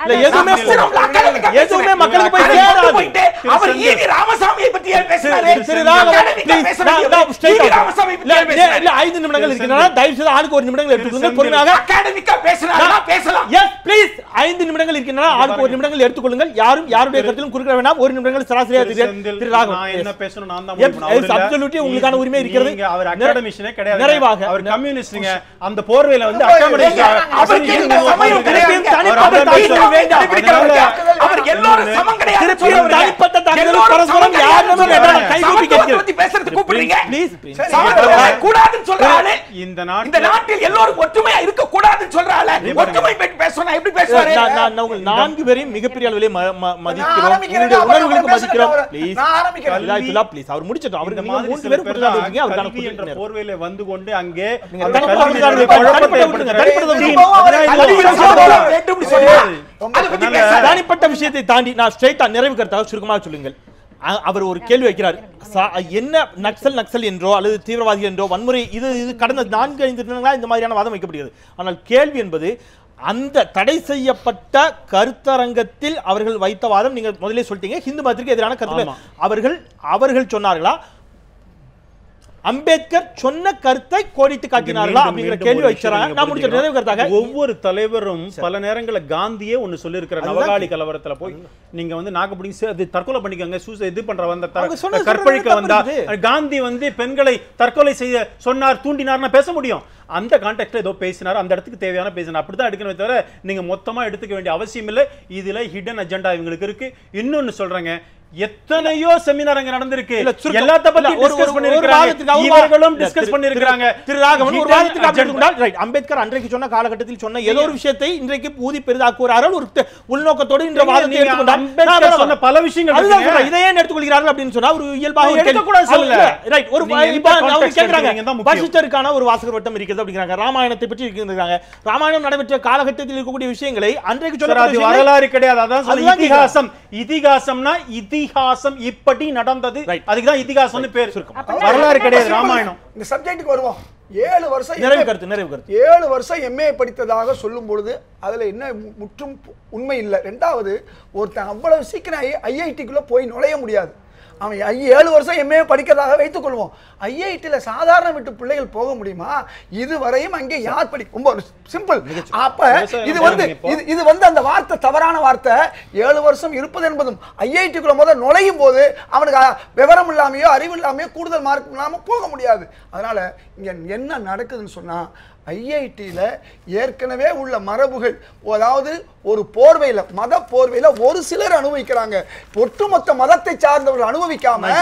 எதுவுமே மக்களுக்கு போய் சேராது. அவர் ஈவி ராமசாமியை பத்தி பேசுறாரு. திரு ராமசாமி ப்ளீஸ் ராமசாமி இல்ல 5 நிமிடங்கள் இருக்கின்றன. தயவு செய்து ஆளுக்கு 1 நிமிடங்கள் எடுத்துக்கொள்ளுங்க. பொறுமையாக அகாடமிக்கா பேசலாம் பேசலாம். எஸ் ப்ளீஸ் 5 நிமிடங்கள் இருக்கின்றன. ஆளுக்கு 1 நிமிடங்கள் எடுத்துக்கொள்ளுங்கள். யாரும் யாருடைய கருத்திலும் குறுக்கிட வேண்டாம். 1 நிமிடங்கள் சராசரியா திரு ராகவன். நான் என்ன பேசணும் நான் தான் முடிவு பண்ணணும். அப்சல்யூட்லி உங்களுக்கான உரிமை இருக்கிறது. அவர் அகாடமிஷியனே கிடையாது. நிறைவாக அவர் கம்யூனிஸ்ட்ங்க. அந்த போர்வையில வந்து அகாடமிஸ்ட் அவருக்கு இந்த சமயம் கிடையாது. அவர் எல்லாரும் சமம் கிடையாது. தனிப்பட்ட தகவல் பரஸ்பரம் யாருமே வேண்டாம். கைகூப்பி கேட்கிறேன். பேசுறதுக்கு கூப்பிடுறீங்க. ப்ளீஸ் சமம் கூடாதுன்னு சொல்றானே. இந்த நாட்டில் எல்லோரும் ஒற்றுமையா இருக்க கூடாதுன்னு சொல்றானே. ஒற்றுமை பற்றி பேசணும். எப்படி பேசுவாரு? நான் உங்கள் 4 பேரையும் மிகப்பெரிய அளவிலே மதிக்கிறோம். உங்களுடைய உணர்வுகளுக்கு மதிக்கிறோம். ப்ளீஸ் நான் ஆரம்பிக்கிறேன். ப்ளீஸ் அவர் முடிச்சிட்டோம். அவருக்கு 3 பேர் கொடுத்தாங்க. அவர்கான என்ற போர்வையில வந்து கொண்டு அங்கே தனிப்பட்ட விஷயத்தை தாண்டி நான் ஸ்ட்ரைட்டா நிறைவு கருத்தாக சுருக்கமாக சொல்லுங்கள். அவர் ஒரு கேள்வி வைக்கிறார். என்ன நக்சல் என்றோ அல்லது தீவிரவாதி என்றோ வன்முறை இது கடந்த 4-5 தினங்களா இந்த மாதிரியான வாதம் வைக்கப்படுகிறது. ஆனால் கேள்வி என்பது அந்த தடை செய்யப்பட்ட கருத்தரங்கத்தில் அவர்கள் வைத்த வாதம். நீங்கள் முதலே சொல்லிட்டீங்க ஹிந்து மதத்திற்கு எதிரான கருத்து. அவர்கள் சொன்னார்களா அம்பேத்கர் சொன்ன கருத்தை கோடிட்டு காட்டினார்களா அப்படிங்கிற கேள்வி வச்சாங்க. நான் முடிச்ச நிறைவு கருத்தாக ஒவ்வொரு தலைவரும் பல நேரங்களில் காந்தியே ஒன்னு சொல்லி இருக்கிற நவகாளி கலவரத்துல போய் நீங்க வந்து நாகப்படி அது தற்கொலை பண்ணிக்கங்க இது பண்ற வந்த கற்பழிக்க வந்தா காந்தி வந்து பெண்களை தற்கொலை செய்ய சொன்னார் தூண்டினார்னா பேச முடியும். அந்த கான்டெக்ட்ல ஏதோ பேசினார், அந்த இடத்துக்கு தேவையான பேசினார், அப்படிதான் எடுக்கணும் தவிர நீங்க மொத்தமா எடுத்துக்க வேண்டிய அவசியம் இல்லை. இதுல ஹிடன் அஜெண்டா இவங்களுக்கு இருக்கு. இன்னொன்னு சொல்றேங்க, எத்தனையோ செமினார் அங்க நடந்திருக்கு. இல்ல, சுருக்கம். எல்லாத்த பத்தி இல்ல, ஒரு டிஸ்கஸ் வாதத்துக்கு பண்ணிருக்காங்க. இவர்களும் டிஸ்கஸ் பண்ணிருக்காங்க. திரு ராகவன் ஒரு வாதத்துக்கு அப்படி எடுத்துக்கொண்டால், ரைட், அம்பேத்கர் அன்றைக்கு சொன்ன காலகட்டத்தில் சொன்ன ஏதோ ஒரு விஷயத்தை இன்றைக்கு ஊதி பெரிதாக்குவார்கள் ஒரு உள்நோக்கத்தோடு இந்த வாதத்தை எடுத்துக்கொண்டால் அம்பேத்கர் சொன்ன பல விஷயங்கள் அதுதான் இருக்குங்க. சொல்றேன். இதை ஏன் எடுத்துக்கொள்கிறார்கள் அப்படின்னு சொன்னா ஒரு இயல்பாக ஒரு எடுக்க கூட சொல்லல. ரைட், ஒரு நீங்க இப்ப எந்த அவங்க context கேக்குறாங்க எடுக்கிறீங்க தான் முக்கியம். வசிஷ்டருக்கான ஒரு வாசகர் வட்டம் இருக்கிறது அப்படிங்கிறாங்க. ராமாயணத்தை பற்றி இருக்கிறாங்க. ராமாயணம் நடைபெற்ற காலகட்டத்தில் இருக்கக்கூடிய விஷயங்களை அன்றைக்கு சார், அது சொன்ன வரலாறு கிடையாது. அதான் சொல்ல அதுதான் இதிகாசம். இதிகாசம்னா இதிகாசம் இப்படி நடந்தது. அதுக்கு தான் இதிகாசம்னு பேர். வரலாறு கிடையாது ராமாயணம். இந்த சப்ஜெக்ட்டுக்கு வருவோம். 7 வருஷம் நிறைவு கருத்து 7 வருஷம் எம்ஏ படித்ததாக சொல்லும் பொழுது அதுல என்ன முற்றும் உண்மை இல்லை. ரெண்டாவது, ஒருத்தன் அவ்வளவு சீக்கிரம் ஐஐடிக்குள்ள போய் நுழைய முடியாது. அவன் 7 வருஷம் எம்ஏ படிக்கிறதாக வைத்துக் கொள்வோம். ஐஐடியில் சாதாரண விட்டு பிள்ளைகள் போக முடியுமா? இதுவரையும் அங்கே யார் ரொம்ப சிம்பிள். அப்ப இது அந்த வார்த்தை தவறான வார்த்தை. 7 வருஷம் இருப்பது என்பதும் ஐஐடிக்குள்ள முதல் நுழையும் போது அவனுக்கு விவரம் இல்லாமையோ அறிவு இல்லாமையோ கூடுதல் மார்க் இல்லாம போக முடியாது. அதனால இங்க என்ன நடக்குதுன்னு சொன்னா, ஐஐடியில் ஏற்கனவே உள்ள மரபுகள், அதாவது ஒரு போர்வையில் மத போர்வையில் ஒரு சிலர் அனுபவிக்கிறாங்க. ஒட்டுமொத்த மதத்தை சார்ந்தவர்கள் அனுபவிக்காம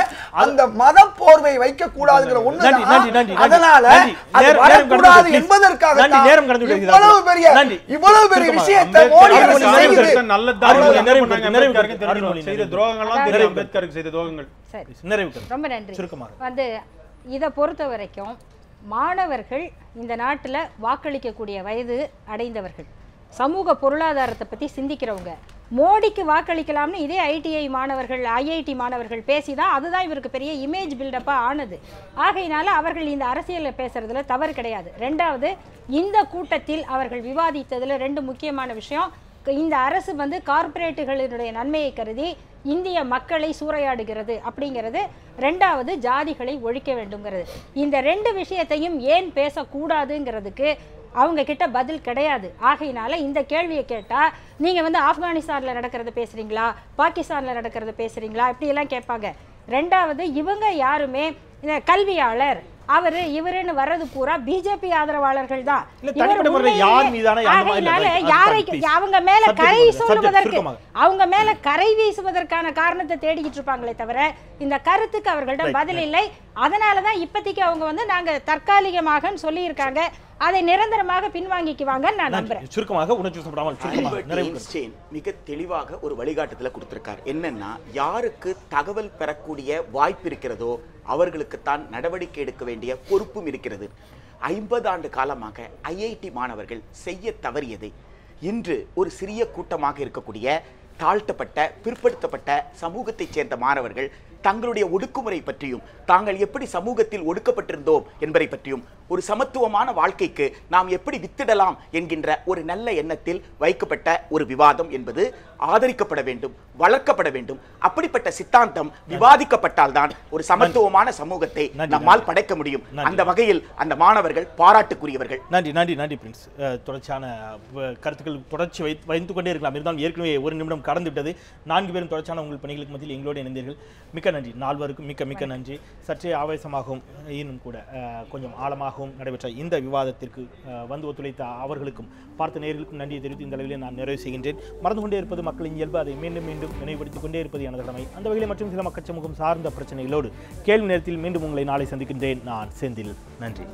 அந்த மத போர்வை வைக்க கூடாதுங்கிற ஒண்ணு. அதனால அது வரக்கூடாது என்பதற்காக இவ்வளவு பெரிய விஷயத்தை மோடி அரசு செய்து ரொம்ப நன்றி. வந்து இதை பொறுத்த வரைக்கும் மாணவர்கள் இந்த நாட்டில் வாக்களிக்கக்கூடிய வயது அடைந்தவர்கள், சமூக பொருளாதாரத்தை பற்றி சிந்திக்கிறவங்க. மோடிக்கு வாக்களிக்கலாம்னு இதே ஐஐடி மாணவர்கள் பேசிதான் அதுதான் இவருக்கு பெரிய இமேஜ் பில்டப்பாக ஆனது. ஆகையினால அவர்கள் இந்த அரசியலில் பேசுறதுல தவறு கிடையாது. ரெண்டாவது, இந்த கூட்டத்தில் அவர்கள் விவாதித்ததில் 2 முக்கியமான விஷயம். இந்த அரசு வந்து கார்ப்பரேட்டுகளினுடைய நன்மையை கருதி இந்திய மக்களை சூறையாடுகிறது அப்படிங்கிறது. ரெண்டாவது, ஜாதிகளை ஒழிக்க வேண்டும்ங்கிறது. இந்த 2 விஷயத்தையும் ஏன் பேசக்கூடாதுங்கிறதுக்கு அவங்க கிட்ட பதில் கிடையாது. ஆகையினால இந்த கேள்வியை கேட்டால் நீங்கள் வந்து ஆப்கானிஸ்தானில் நடக்கிறத பேசுகிறீங்களா, பாகிஸ்தானில் நடக்கிறத பேசுகிறீங்களா, இப்படியெல்லாம் கேட்பாங்க. ரெண்டாவது, இவங்க யாருமே கல்வியாளர் இவருன்னு வர்றது பூரா பிஜேபி ஆதரவாளர்கள் தான். அவங்க மேல கரை வீசுவதற்கான காரணத்தை தேடிக்கிட்டு இருப்பாங்களே தவிர இந்த கருத்துக்கு அவர்களிடம் பதில் இல்லை. அதனாலதான் இப்போதைக்கு அவங்க வந்து நாங்க தற்காலிகமாக சொல்லி இருக்காங்க, அதை நிரந்தரமாக பின்வாங்கிக்குவாங்க நான் நம்புறேன். மிக தெளிவாக ஒரு வழிகாட்டுதல கொடுத்திருக்கார். என்னன்னா, யாருக்கு தகவல் பெறக்கூடிய வாய்ப்பு இருக்கிறதோ அவர்களுக்கு தான் நடவடிக்கை எடுக்க வேண்டிய பொறுப்பும் இருக்கிறது. 50 ஆண்டு காலமாக ஐஐடி மாணவர்கள் செய்ய தவறியதை இன்று ஒரு சிறிய கூட்டமாக இருக்கக்கூடிய தாழ்த்தப்பட்ட பிற்படுத்தப்பட்ட சமூகத்தைச் சேர்ந்த மாணவர்கள் தங்களுடைய ஒடுக்குமுறை பற்றியும் தாங்கள் எப்படி சமூகத்தில் ஒடுக்கப்பட்டிருந்தோம் என்பதை பற்றியும் ஒரு சமத்துவமான வாழ்க்கைக்கு நாம் எப்படி வித்திடலாம் என்கின்ற ஒரு நல்ல எண்ணத்தில் வைக்கப்பட்ட ஒரு விவாதம் என்பது ஆதரிக்கப்பட வேண்டும், வளர்க்கப்பட வேண்டும். அப்படிப்பட்ட சித்தாந்தம் விவாதிக்கப்பட்டால் தான் ஒரு சமத்துவமான சமூகத்தை நம்மால் படைக்க முடியும். அந்த வகையில் அந்த மாணவர்கள் பாராட்டுக்குரியவர்கள். நன்றி நன்றி நன்றி பிரின்ஸ். தொடர்ச்சியான கருத்துக்கள் தொடர்ச்சி வைத்துக் கொண்டே இருக்கலாம். இருந்தாலும் ஏற்கனவே 1 நிமிடம் கடந்து விட்டது. 4 பேரும் தொடர்ச்சியான உங்கள் பணிகளுக்கு மத்தியில் எங்களோடு இணைந்தீர்கள். மிக்க நன்றி. 4 மிக்க மிக்க நன்றி. சற்றே ஆவேசமாகவும் இன்னும் கூட கொஞ்சம் ஆழமாகவும் நடைபெற்ற இந்த விவாதத்திற்கு வந்து ஒத்துழைத்த அவர்களுக்கும் பார்த்த நேயர்களுக்கும் நன்றியை தெரிவித்து இந்த அளவிலே நான் நிறைவு செய்கின்றேன். மறந்து கொண்டே இருப்பது மக்களின் இயல்பு, அதை மீண்டும் மீண்டும் நினைவுபடுத்திக் கொண்டே இருப்பது எனது கடமை. அந்த வகையில் மற்றும் சில மக்கள் சமூகம் சார்ந்த பிரச்சனைகளோடு கேள்வி நேரத்தில் மீண்டும் உங்களை நாளை சந்திக்கின்றேன். நான் செந்தில். நன்றி.